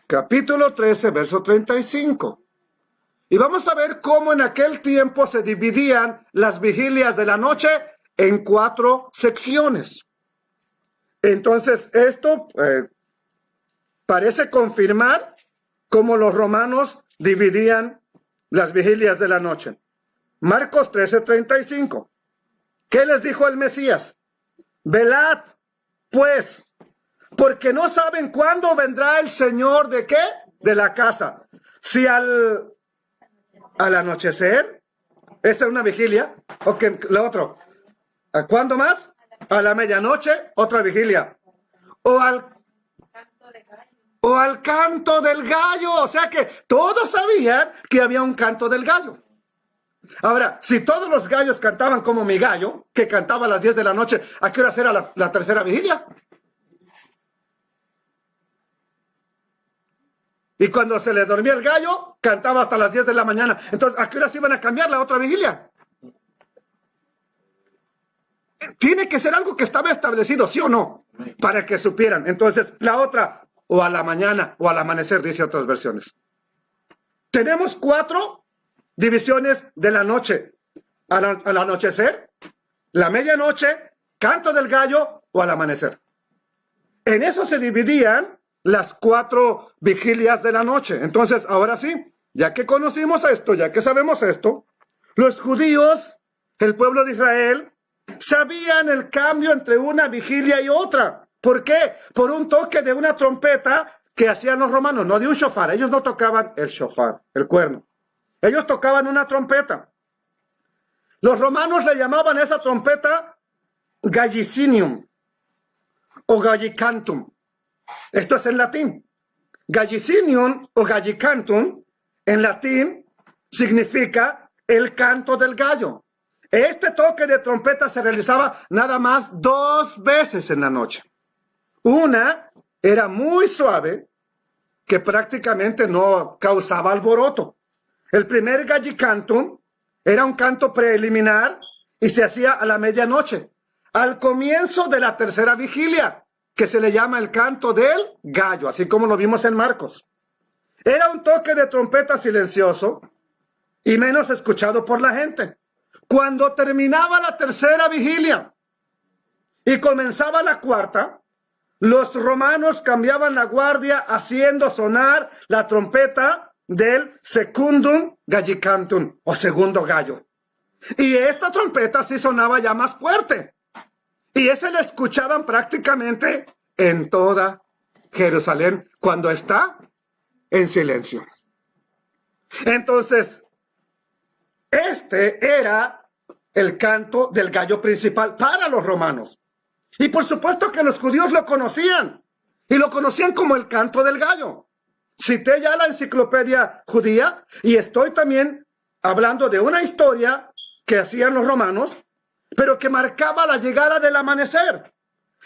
capítulo 13, verso 35. Y vamos a ver cómo en aquel tiempo se dividían las vigilias de la noche en 4 secciones. Entonces, esto parece confirmar cómo los romanos dividían las vigilias de la noche. Marcos 13:35. ¿Qué les dijo el Mesías? Velad, pues, porque no saben cuándo vendrá el Señor ¿de qué? De la casa. Si al anochecer, esa es una vigilia, o que lo otro, ¿a cuándo más? A la medianoche, otra vigilia. O al canto del gallo. O sea que todos sabían que había un canto del gallo. Ahora, si todos los gallos cantaban como mi gallo, que cantaba a las 10 de la noche, ¿a qué hora era la 3ª vigilia? Y cuando se le dormía el gallo, cantaba hasta las 10 de la mañana. Entonces, ¿a qué hora se iban a cambiar la otra vigilia? Tiene que ser algo que estaba establecido, ¿sí o no? Para que supieran. Entonces, la otra, o a la mañana, o al amanecer, dice otras versiones. Tenemos 4 divisiones de la noche. Al anochecer, la medianoche, canto del gallo, o al amanecer. En eso se dividían las 4 vigilias de la noche. Entonces, ahora sí, ya que conocimos esto, ya que sabemos esto, los judíos, el pueblo de Israel, sabían el cambio entre una vigilia y otra. ¿Por qué? Por un toque de una trompeta que hacían los romanos, no de un shofar. Ellos no tocaban el shofar, el cuerno. Ellos tocaban una trompeta. Los romanos le llamaban a esa trompeta gallicinium o gallicantum. Esto es en latín. Gallicinium o gallicantum en latín significa el canto del gallo. Este toque de trompeta se realizaba nada más 2 veces en la noche. Una era muy suave, que prácticamente no causaba alboroto. El primer gallicantum era un canto preliminar y se hacía a la medianoche, al comienzo de la tercera vigilia, que se le llama el canto del gallo, así como lo vimos en Marcos. Era un toque de trompeta silencioso y menos escuchado por la gente. Cuando terminaba la tercera vigilia y comenzaba la cuarta, los romanos cambiaban la guardia haciendo sonar la trompeta del secundum gallicantum o segundo gallo. Y esta trompeta sí sonaba ya más fuerte. Y ese le escuchaban prácticamente en toda Jerusalén cuando está en silencio. Entonces, este era el canto del gallo principal para los romanos. Y por supuesto que los judíos lo conocían. Y lo conocían como el canto del gallo. Cité ya la enciclopedia judía y estoy también hablando de una historia que hacían los romanos, pero que marcaba la llegada del amanecer.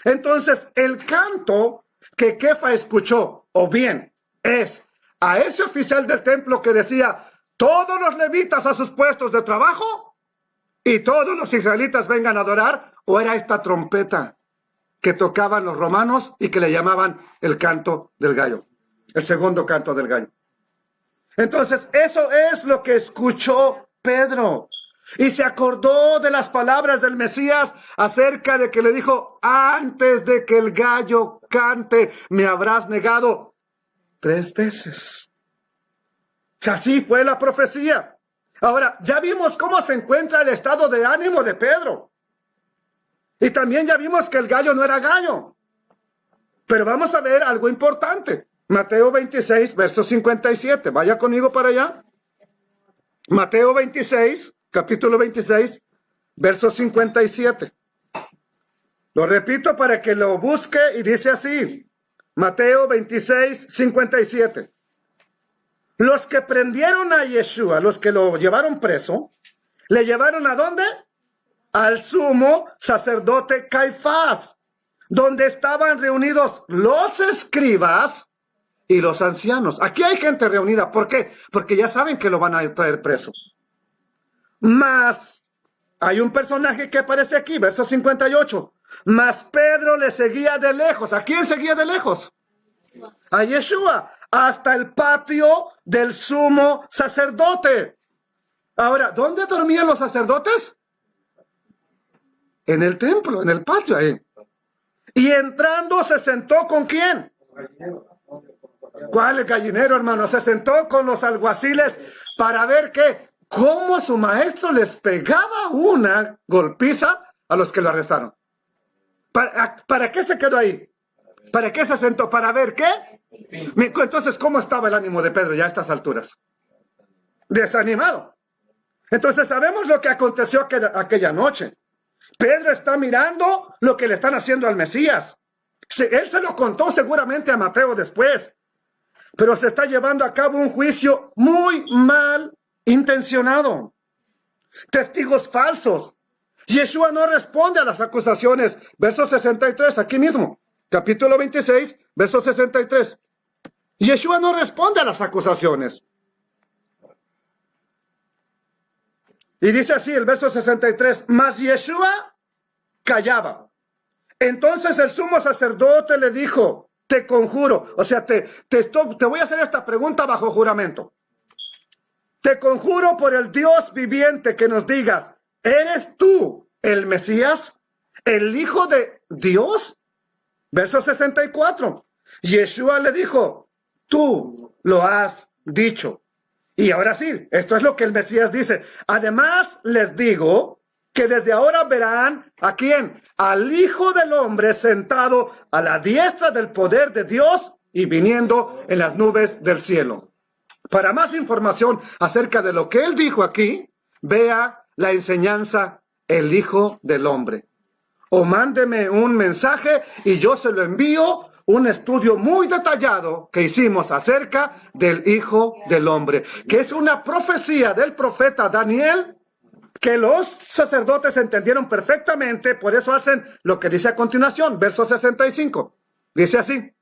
Entonces, el canto que Kefa escuchó, o bien es a ese oficial del templo que decía, todos los levitas a sus puestos de trabajo y todos los israelitas vengan a adorar, o era esta trompeta que tocaban los romanos y que le llamaban el canto del gallo, el segundo canto del gallo. Entonces, eso es lo que escuchó Pedro. Y se acordó de las palabras del Mesías acerca de que le dijo, antes de que el gallo cante, me habrás negado 3 veces. O sea, así fue la profecía. Ahora, ya vimos cómo se encuentra el estado de ánimo de Pedro. Y también ya vimos que el gallo no era gallo. Pero vamos a ver algo importante. Mateo 26, verso 57. Vaya conmigo para allá. Mateo 26, capítulo 26, verso 57. Lo repito para que lo busque y dice así. Mateo 26, 57. Los que prendieron a Yeshua, los que lo llevaron preso, ¿le llevaron a dónde? Al sumo sacerdote Caifás, donde estaban reunidos los escribas y los ancianos. Aquí hay gente reunida. ¿Por qué? Porque ya saben que lo van a traer preso. Mas hay un personaje que aparece aquí, verso 58. Mas Pedro le seguía de lejos. ¿A quién seguía de lejos? A Yeshua, hasta el patio del sumo sacerdote. Ahora, ¿dónde dormían los sacerdotes? En el templo, en el patio ahí. Y entrando se sentó ¿con quién? ¿Cuál gallinero, hermano? Se sentó con los alguaciles para ver cómo su maestro les pegaba una golpiza a los que lo arrestaron. ¿Para qué se quedó ahí? ¿Para qué se sentó? ¿Para ver qué? Entonces, ¿cómo estaba el ánimo de Pedro ya a estas alturas? Desanimado. Entonces, sabemos lo que aconteció aquella noche. Pedro está mirando lo que le están haciendo al Mesías. Él se lo contó seguramente a Mateo después. Pero se está llevando a cabo un juicio muy mal intencionado. Testigos falsos. Yeshua no responde a las acusaciones. Verso 63, aquí mismo. Capítulo 26, verso 63. Yeshua no responde a las acusaciones. Y dice así el verso 63. Mas Yeshua callaba. Entonces el sumo sacerdote le dijo, te conjuro, o sea, te voy a hacer esta pregunta bajo juramento. Te conjuro por el Dios viviente que nos digas, ¿eres tú el Mesías, el Hijo de Dios? Verso 64. Yeshua le dijo, tú lo has dicho. Y ahora sí, esto es lo que el Mesías dice. Además les digo que desde ahora verán ¿a quién? Al Hijo del Hombre sentado a la diestra del poder de Dios y viniendo en las nubes del cielo. Para más información acerca de lo que él dijo aquí, vea la enseñanza El Hijo del Hombre. o mándeme un mensaje y yo se lo envío, un estudio muy detallado que hicimos acerca del Hijo del Hombre, que es una profecía del profeta Daniel que los sacerdotes entendieron perfectamente, por eso hacen lo que dice a continuación, verso 65. Dice así: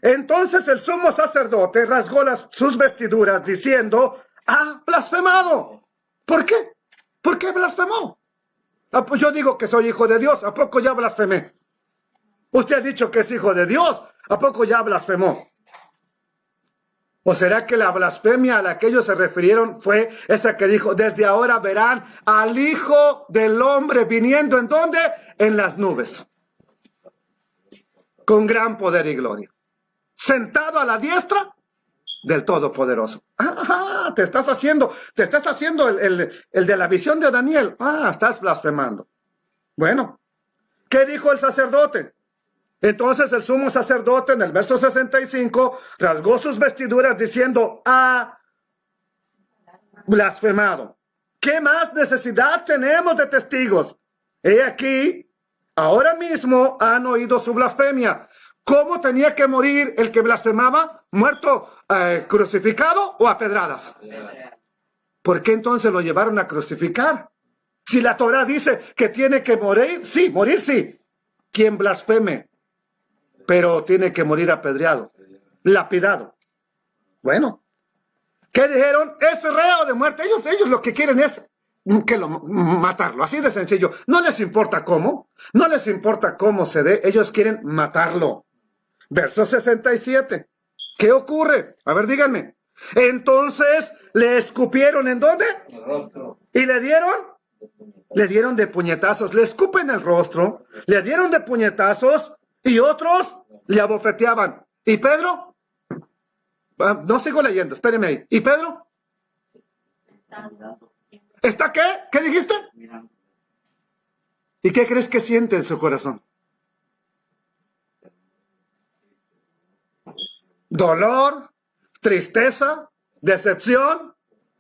entonces el sumo sacerdote rasgó sus vestiduras diciendo: ¡ha blasfemado! ¿Por qué? ¿Por qué blasfemó? Pues yo digo que soy hijo de Dios, ¿a poco ya blasfemé? Usted ha dicho que es hijo de Dios, ¿a poco ya blasfemó? ¿O será que la blasfemia a la que ellos se refirieron fue esa que dijo: desde ahora verán al Hijo del Hombre viniendo? ¿En dónde? En las nubes, con gran poder y gloria, sentado a la diestra del Todopoderoso. Te estás haciendo el de la visión de Daniel. Estás blasfemando. Bueno, ¿qué dijo el sacerdote? Entonces el sumo sacerdote en el verso 65 rasgó sus vestiduras diciendo: ha blasfemado. ¿Qué más necesidad tenemos de testigos? He aquí, ahora mismo han oído su blasfemia. ¿Cómo tenía que morir el que blasfemaba? ¿Muerto, crucificado o a pedradas? ¿Por qué entonces lo llevaron a crucificar? Si la Torá dice que tiene que morir, sí, morir sí. Quien blasfeme, pero tiene que morir apedreado, lapidado. Bueno, ¿qué dijeron? Es reo de muerte. Ellos lo que quieren es que matarlo, así de sencillo. No les importa cómo, no les importa cómo se dé, ellos quieren matarlo. Verso 67. ¿Qué ocurre? A ver, díganme. Entonces le escupieron, ¿en dónde? El rostro. ¿Y le dieron? Le dieron de puñetazos, le escupen el rostro, le dieron de puñetazos y otros le abofeteaban. ¿Y Pedro? No sigo leyendo, espéreme ahí. ¿Y Pedro? ¿Está qué? ¿Qué dijiste? ¿Y qué crees que siente en su corazón? Dolor, tristeza, decepción.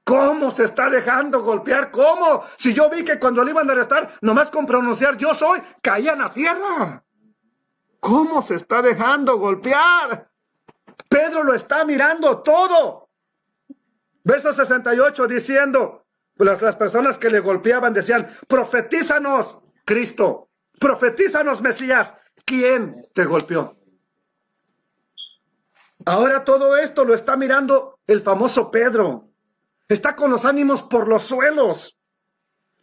¿Cómo se está dejando golpear? ¿Cómo? Si yo vi que cuando le iban a arrestar, nomás con pronunciar yo soy, caían a tierra. ¿Cómo se está dejando golpear? Pedro lo está mirando todo. Verso 68 diciendo, las personas que le golpeaban decían: profetízanos, Cristo, profetízanos, Mesías, ¿quién te golpeó? Ahora todo esto lo está mirando el famoso Pedro. Está con los ánimos por los suelos.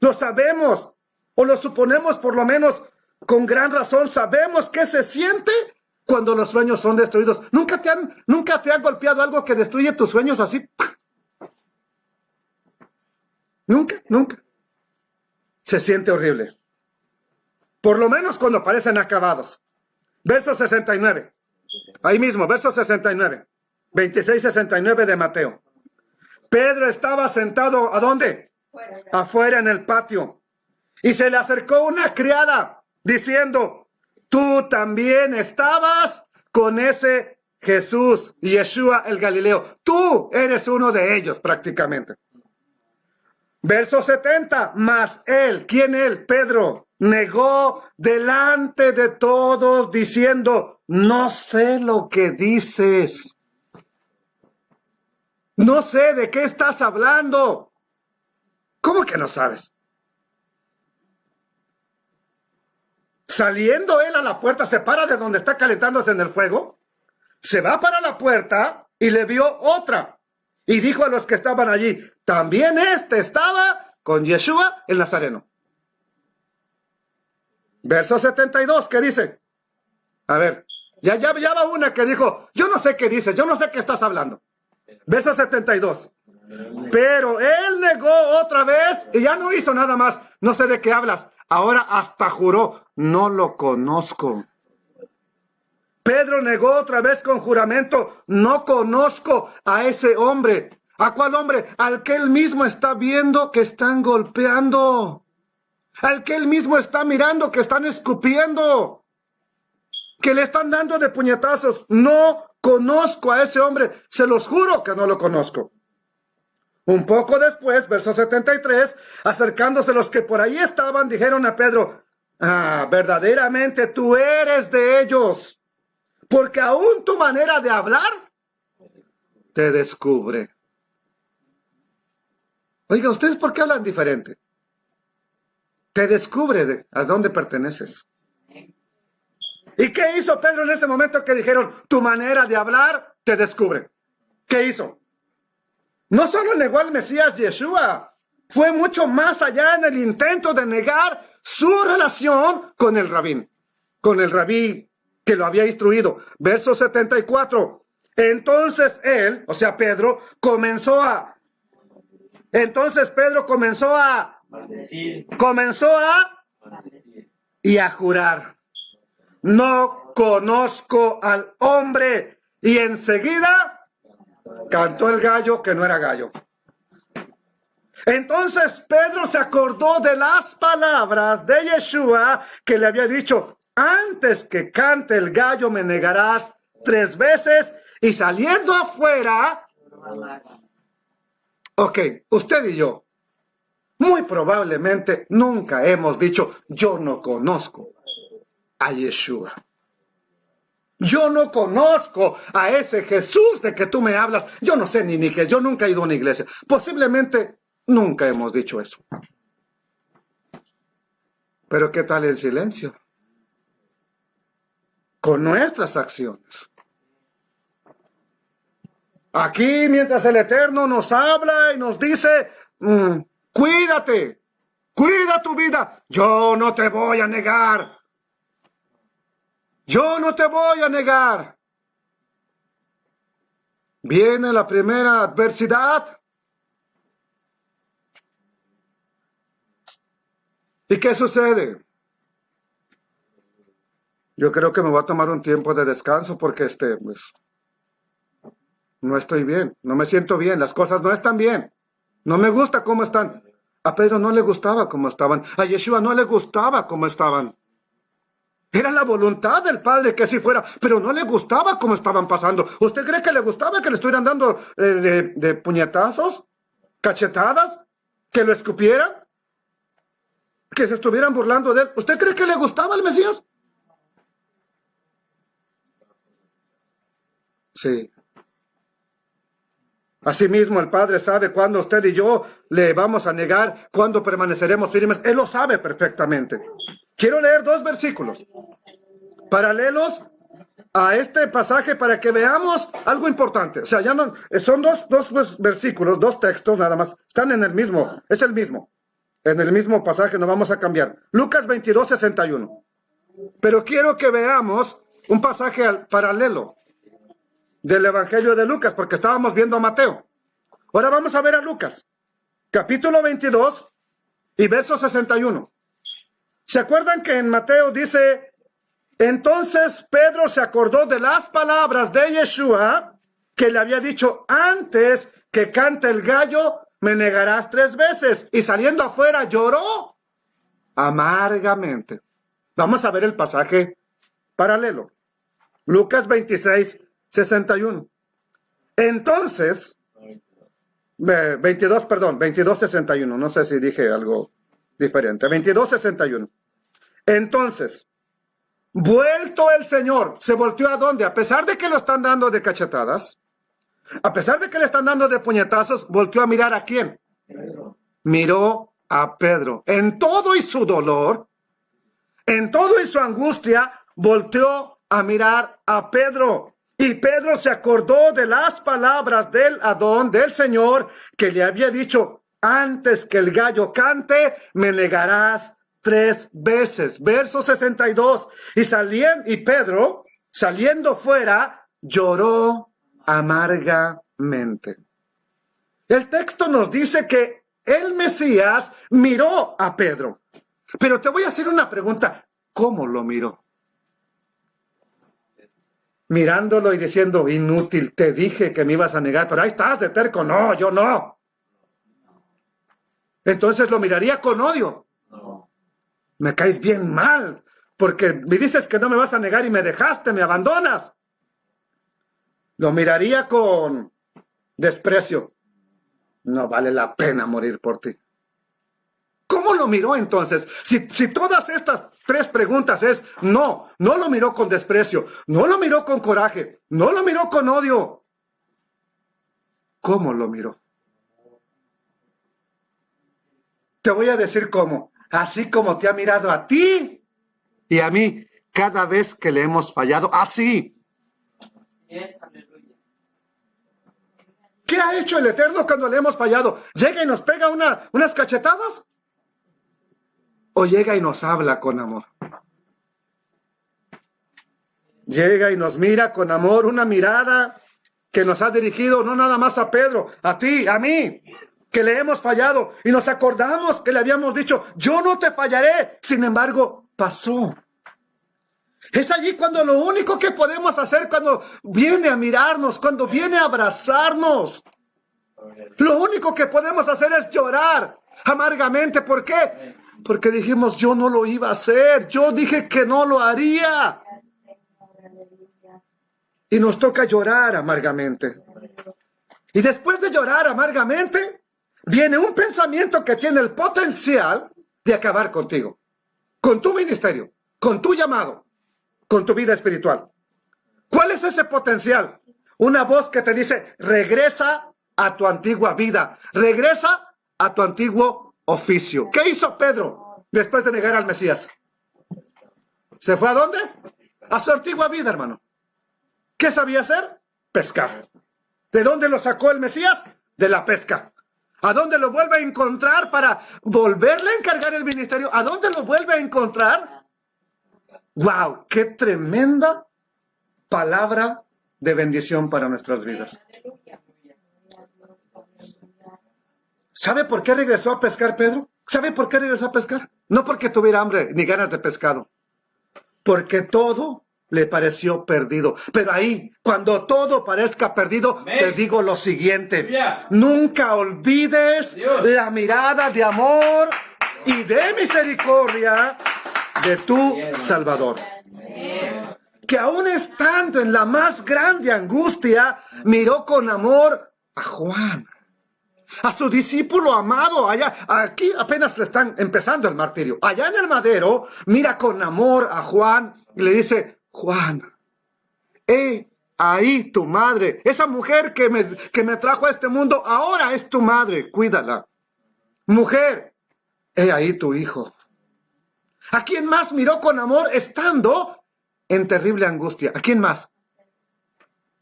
Lo sabemos, o lo suponemos por lo menos con gran razón. Sabemos qué se siente cuando los sueños son destruidos. ¿Nunca te han golpeado algo que destruye tus sueños así? Nunca. Se siente horrible. Por lo menos cuando parecen acabados. Verso 69. Ahí mismo, verso 69. 26-69 de Mateo. Pedro estaba sentado, ¿a dónde? Afuera en el patio. Y se le acercó una criada diciendo: tú también estabas con ese Jesús, Yeshua el Galileo. Tú eres uno de ellos prácticamente. Verso 70. Mas él, ¿quién él? Pedro, negó delante de todos diciendo: no sé lo que dices. No sé de qué estás hablando. ¿Cómo que no sabes? Saliendo él a la puerta, se para de donde está calentándose en el fuego, se va para la puerta y le vio otra. Y dijo a los que estaban allí: también este estaba con Yeshua el Nazareno. Verso 72, ¿qué dice? A ver, ya va una que dijo: yo no sé qué dices, yo no sé qué estás hablando. Verso 72. Pero él negó otra vez y ya no hizo nada más. No sé de qué hablas. Ahora hasta juró: no lo conozco. Pedro negó otra vez con juramento: no conozco a ese hombre. ¿A cuál hombre? Al que él mismo está viendo que están golpeando. Al que él mismo está mirando que están escupiendo. Que le están dando de puñetazos. No conozco a ese hombre. Se los juro que no lo conozco. Un poco después, verso 73, acercándose los que por ahí estaban, dijeron a Pedro: verdaderamente tú eres de ellos, porque aún tu manera de hablar te descubre. Oiga, ¿ustedes por qué hablan diferente? Te descubre a dónde perteneces. ¿Y qué hizo Pedro en ese momento que dijeron, tu manera de hablar te descubre? ¿Qué hizo? No solo negó al Mesías Yeshua, fue mucho más allá en el intento de negar su relación con el rabí que lo había instruido. Verso 74. Entonces él, o sea Pedro, comenzó a Maldecir. y a jurar. No conozco al hombre. Y enseguida cantó el gallo que no era gallo. Entonces Pedro se acordó de las palabras de Yeshua que le había dicho, antes que cante el gallo me negarás 3 veces, y saliendo afuera, ok, usted y yo, muy probablemente nunca hemos dicho, yo no conozco a Yeshua. Yo no conozco a ese Jesús de que tú me hablas. Yo no sé ni qué, yo nunca he ido a una iglesia. Posiblemente nunca hemos dicho eso. Pero ¿qué tal en silencio? Con nuestras acciones. Aquí, mientras el Eterno nos habla y nos dice, cuídate, cuida tu vida. Yo no te voy a negar. Yo no te voy a negar. Viene la primera adversidad. ¿Y qué sucede? Yo creo que me voy a tomar un tiempo de descanso porque pues, no estoy bien, no me siento bien, las cosas no están bien. No me gusta cómo están. A Pedro no le gustaba cómo estaban. A Yeshua no le gustaba cómo estaban. Era la voluntad del Padre que así fuera, pero no le gustaba cómo estaban pasando. ¿Usted cree que le gustaba que le estuvieran dando de puñetazos? ¿Cachetadas? ¿Que lo escupieran? ¿Que se estuvieran burlando de él? ¿Usted cree que le gustaba al Mesías? Sí. Asimismo, el Padre sabe cuándo usted y yo le vamos a negar, cuándo permaneceremos firmes. Él lo sabe perfectamente. Quiero leer 2 versículos paralelos a este pasaje para que veamos algo importante. O sea, ya no, son dos versículos, 2 textos nada más. Están en el mismo, es el mismo. En el mismo pasaje no vamos a cambiar. Lucas 22, 61. Pero quiero que veamos un pasaje paralelo del Evangelio de Lucas, porque estábamos viendo a Mateo. Ahora vamos a ver a Lucas, capítulo 22 y verso 61. ¿Se acuerdan que en Mateo dice, entonces Pedro se acordó de las palabras de Yeshua que le había dicho, antes que cante el gallo, me negarás 3 veces. Y saliendo afuera lloró amargamente. Vamos a ver el pasaje paralelo. Lucas 26, 61. Entonces, 22, 61. No sé si dije algo diferente. 22, 61. Entonces, vuelto el Señor, ¿se volteó a dónde? A pesar de que lo están dando de cachetadas, a pesar de que le están dando de puñetazos, volteó a mirar ¿a quién? Pedro. Miró a Pedro. En todo y su dolor, en todo y su angustia, volteó a mirar a Pedro. Y Pedro se acordó de las palabras del Adón, del Señor, que le había dicho, antes que el gallo cante, me negarás 3 veces. Verso 62. Y Pedro, saliendo fuera, lloró amargamente. El texto nos dice que el Mesías miró a Pedro. Pero te voy a hacer una pregunta. ¿Cómo lo miró? Mirándolo y diciendo, inútil, te dije que me ibas a negar, pero ahí estás de terco. No, yo no. Entonces lo miraría con odio. No. Me caes bien mal, porque me dices que no me vas a negar y me dejaste, me abandonas. Lo miraría con desprecio. No vale la pena morir por ti. ¿Cómo lo miró entonces? Si todas estas tres preguntas es, no lo miró con desprecio, no lo miró con coraje, no lo miró con odio. ¿Cómo lo miró? Te voy a decir cómo. Así como te ha mirado a ti y a mí cada vez que le hemos fallado. Así. ¿Qué ha hecho el Eterno cuando le hemos fallado? ¿Llega y nos pega unas cachetadas? ¿O llega y nos habla con amor? Llega y nos mira con amor, una mirada que nos ha dirigido no nada más a Pedro, a ti, a mí, que le hemos fallado y nos acordamos que le habíamos dicho, yo no te fallaré. Sin embargo, pasó. Es allí cuando lo único que podemos hacer cuando viene a mirarnos, cuando viene a abrazarnos, lo único que podemos hacer es llorar amargamente. ¿Por qué? Porque dijimos, yo no lo iba a hacer, yo dije que no lo haría. Y nos toca llorar amargamente. Y después de llorar amargamente, viene un pensamiento que tiene el potencial de acabar contigo, con tu ministerio, con tu llamado, con tu vida espiritual. ¿Cuál es ese potencial? Una voz que te dice, regresa a tu antigua vida, regresa a tu antiguo oficio. ¿Qué hizo Pedro después de negar al Mesías? ¿Se fue a dónde? A su antigua vida, hermano. ¿Qué sabía hacer? Pescar. ¿De dónde lo sacó el Mesías? De la pesca. ¿A dónde lo vuelve a encontrar para volverle a encargar el ministerio? ¿A dónde lo vuelve a encontrar? ¡Wow! ¡Qué tremenda palabra de bendición para nuestras vidas! ¿Sabe por qué regresó a pescar Pedro? ¿Sabe por qué regresó a pescar? No porque tuviera hambre ni ganas de pescado. Porque todo le pareció perdido. Pero ahí, cuando todo parezca perdido, Amén. Te digo lo siguiente. Aleluya. Nunca olvides Dios. la mirada de amor y de misericordia de tu Salvador. Que aún estando en la más grande angustia, miró con amor a Juan, a su discípulo amado. Allá, aquí apenas le están empezando el martirio. Allá en el madero, mira con amor a Juan y le dice, Juan, ahí tu madre, esa mujer que me trajo a este mundo, ahora es tu madre, cuídala. Mujer, ahí tu hijo. ¿A quién más miró con amor estando en terrible angustia? ¿A quién más?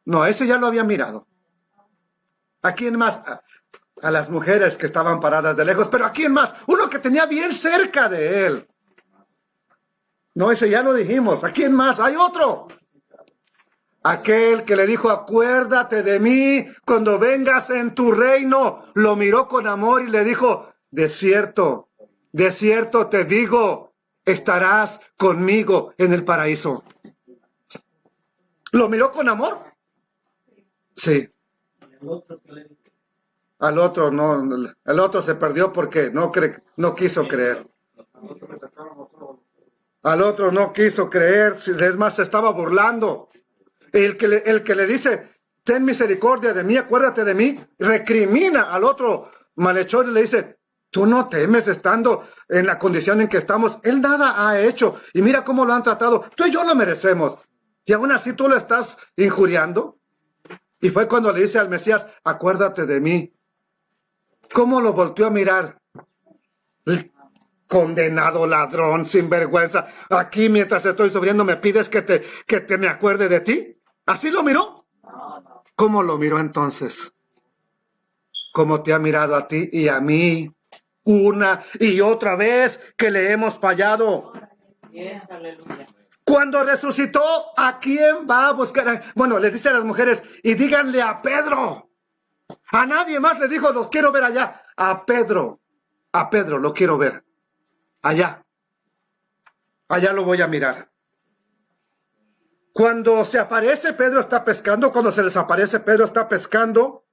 No, ese ya lo había mirado. ¿A quién más? A las mujeres que estaban paradas de lejos. ¿Pero a quién más? Uno que tenía bien cerca de él. No, ese ya lo dijimos. ¿A quién más? Hay otro. Aquel que le dijo, acuérdate de mí cuando vengas en tu reino. Lo miró con amor y le dijo, de cierto te digo, estarás conmigo en el paraíso. ¿Lo miró con amor? Sí. Al otro no, el otro se perdió porque no quiso creer. Al otro no quiso creer, es más, se estaba burlando. El que le dice, ten misericordia de mí, acuérdate de mí, recrimina al otro malhechor y le dice, tú no temes estando en la condición en que estamos. Él nada ha hecho y mira cómo lo han tratado. Tú y yo lo merecemos. Y aún así tú lo estás injuriando. Y fue cuando le dice al Mesías, acuérdate de mí. ¿Cómo lo volteó a mirar? Condenado ladrón, sinvergüenza. Aquí mientras estoy sufriendo me pides que te me acuerde de ti. ¿Así lo miró? ¿Cómo lo miró entonces? ¿Cómo te ha mirado a ti y a mí? Una y otra vez que le hemos fallado. Yes, aleluya. Cuando resucitó, ¿a quién va a buscar? Bueno, le dice a las mujeres, y díganle a Pedro. A nadie más le dijo, los quiero ver allá. A Pedro lo quiero ver. Allá lo voy a mirar. Cuando se aparece, Pedro está pescando. Cuando se les aparece, Pedro está pescando.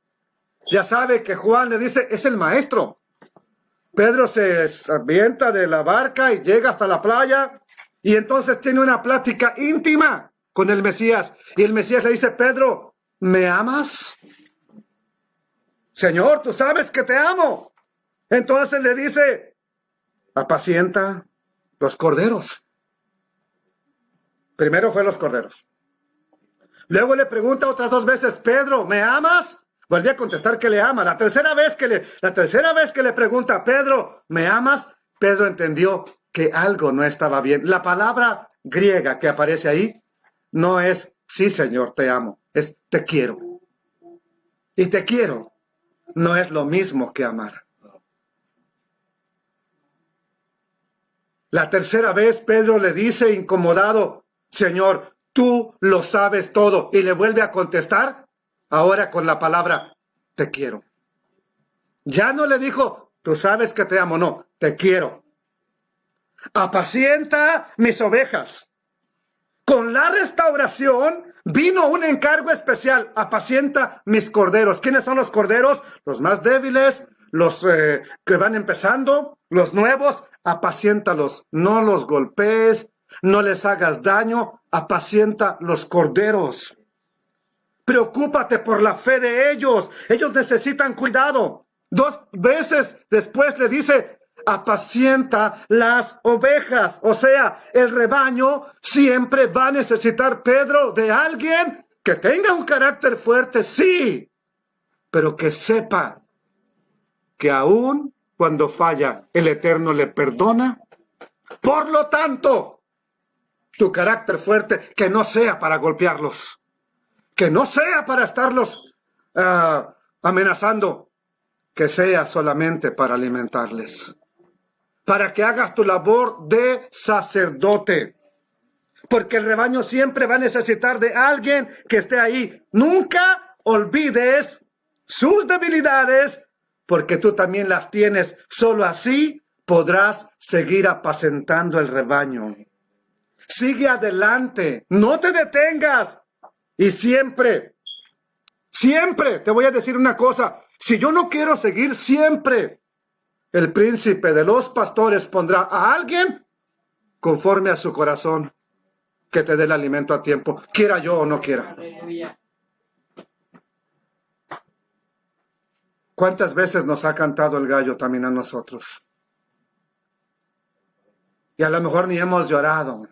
Ya sabe que Juan le dice, es el maestro. Pedro se avienta de la barca y llega hasta la playa. Y entonces tiene una plática íntima con el Mesías. Y el Mesías le dice, Pedro, ¿me amas? Señor, tú sabes que te amo. Entonces le dice, apacienta los corderos Primero fue los corderos. Luego le pregunta otras 2 veces, Pedro, ¿me amas? Vuelve a contestar que le ama. La tercera vez que le pregunta, Pedro, ¿me amas? Pedro entendió que algo no estaba bien. La palabra griega que aparece ahí no es, sí, Señor, te amo, es te quiero. Y te quiero no es lo mismo que amar. La tercera vez Pedro le dice incomodado, Señor, tú lo sabes todo. Y le vuelve a contestar, ahora con la palabra, te quiero. Ya no le dijo, tú sabes que te amo, no, te quiero. Apacienta mis ovejas. Con la restauración vino un encargo especial, apacienta mis corderos. ¿Quiénes son los corderos? Los más débiles, los que van empezando, los nuevos, apaciéntalos. No los golpees, no les hagas daño, apacienta los corderos. Preocúpate por la fe de ellos. Ellos necesitan cuidado. 2 veces después le dice, apacienta las ovejas. O sea, el rebaño siempre va a necesitar, Pedro, de alguien que tenga un carácter fuerte, sí, pero que sepa que aún cuando falla, el Eterno le perdona. Por lo tanto, tu carácter fuerte, que no sea para golpearlos, que no sea para estarlos amenazando, que sea solamente para alimentarles, para que hagas tu labor de sacerdote, porque el rebaño siempre va a necesitar de alguien que esté ahí. Nunca olvides sus debilidades, porque tú también las tienes. Solo así podrás seguir apacentando el rebaño. Sigue adelante, no te detengas. Y siempre te voy a decir una cosa, si yo no quiero seguir, siempre el príncipe de los pastores pondrá a alguien conforme a su corazón que te dé el alimento a tiempo, quiera yo o no quiera. Aleluya. ¿Cuántas veces nos ha cantado el gallo también a nosotros? Y a lo mejor ni hemos llorado.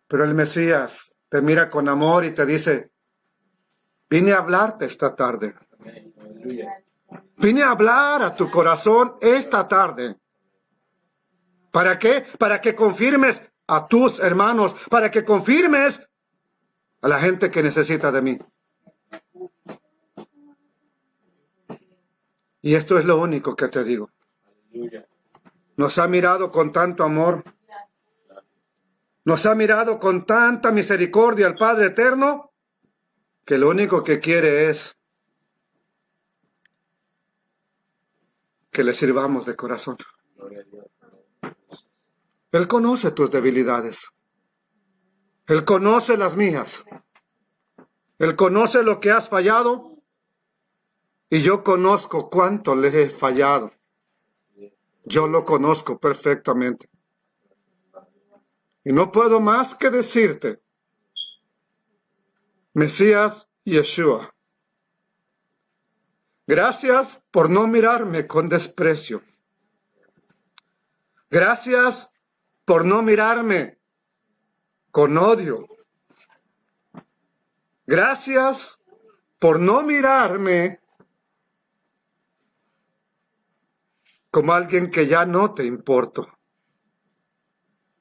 Pero el Mesías te mira con amor y te dice, vine a hablarte esta tarde. Vine a hablar a tu corazón esta tarde. ¿Para qué? Para que confirmes a tus hermanos, para que confirmes a la gente que necesita de mí. Y esto es lo único que te digo. Nos ha mirado con tanto amor. Nos ha mirado con tanta misericordia el Padre Eterno, que lo único que quiere es que le sirvamos de corazón. Él conoce tus debilidades. Él conoce las mías. Él conoce lo que has fallado. Y yo conozco cuánto le he fallado. Yo lo conozco perfectamente. Y no puedo más que decirte, Mesías Yeshua, gracias por no mirarme con desprecio. Gracias por no mirarme con odio. Gracias por no mirarme como alguien que ya no te importo,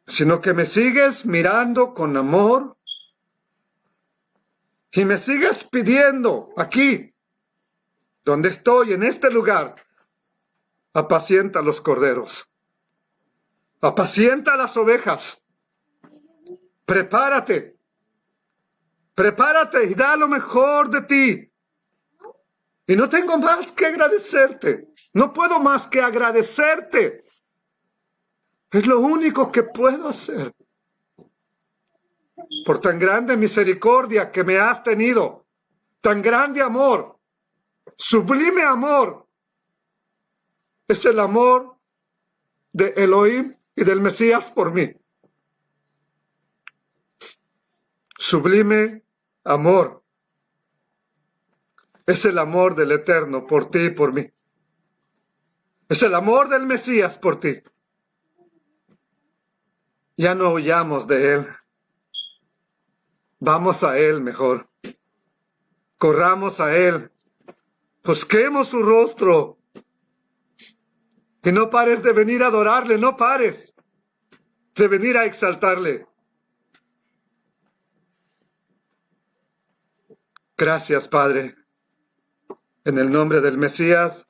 sino que me sigues mirando con amor y me sigues pidiendo aquí, donde estoy, en este lugar, apacienta los corderos, apacienta las ovejas, prepárate y da lo mejor de ti. Y no tengo más que agradecerte, no puedo más que agradecerte. Es lo único que puedo hacer. Por tan grande misericordia que me has tenido, tan grande amor, sublime amor. Es el amor de Elohim y del Mesías por mí. Sublime amor. Es el amor del Eterno por ti y por mí. Es el amor del Mesías por ti. Ya no huyamos de Él. Vamos a Él mejor. Corramos a Él. Busquemos su rostro. Y no pares de venir a adorarle, no pares de venir a exaltarle. Gracias, Padre. En el nombre del Mesías,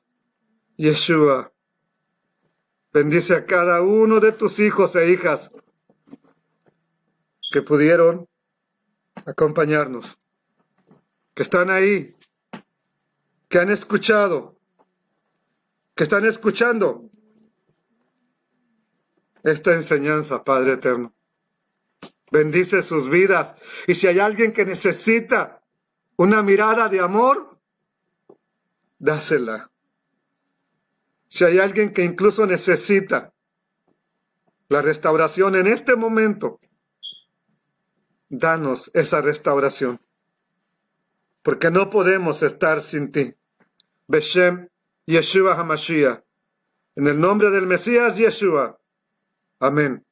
Yeshua. Bendice a cada uno de tus hijos e hijas que pudieron acompañarnos, que están ahí, que han escuchado, que están escuchando esta enseñanza, Padre eterno. Bendice sus vidas. Y si hay alguien que necesita una mirada de amor, dásela. Si hay alguien que incluso necesita la restauración en este momento, danos esa restauración. Porque no podemos estar sin ti. Beshem Yeshua HaMashiach. En el nombre del Mesías Yeshua. Amén.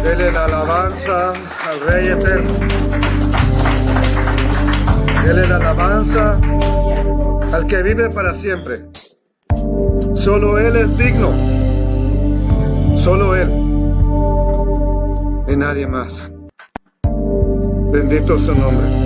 Dele la alabanza al Rey Eterno. Dele la alabanza al que vive para siempre. Solo Él es digno. Solo Él. Y nadie más. Bendito su nombre.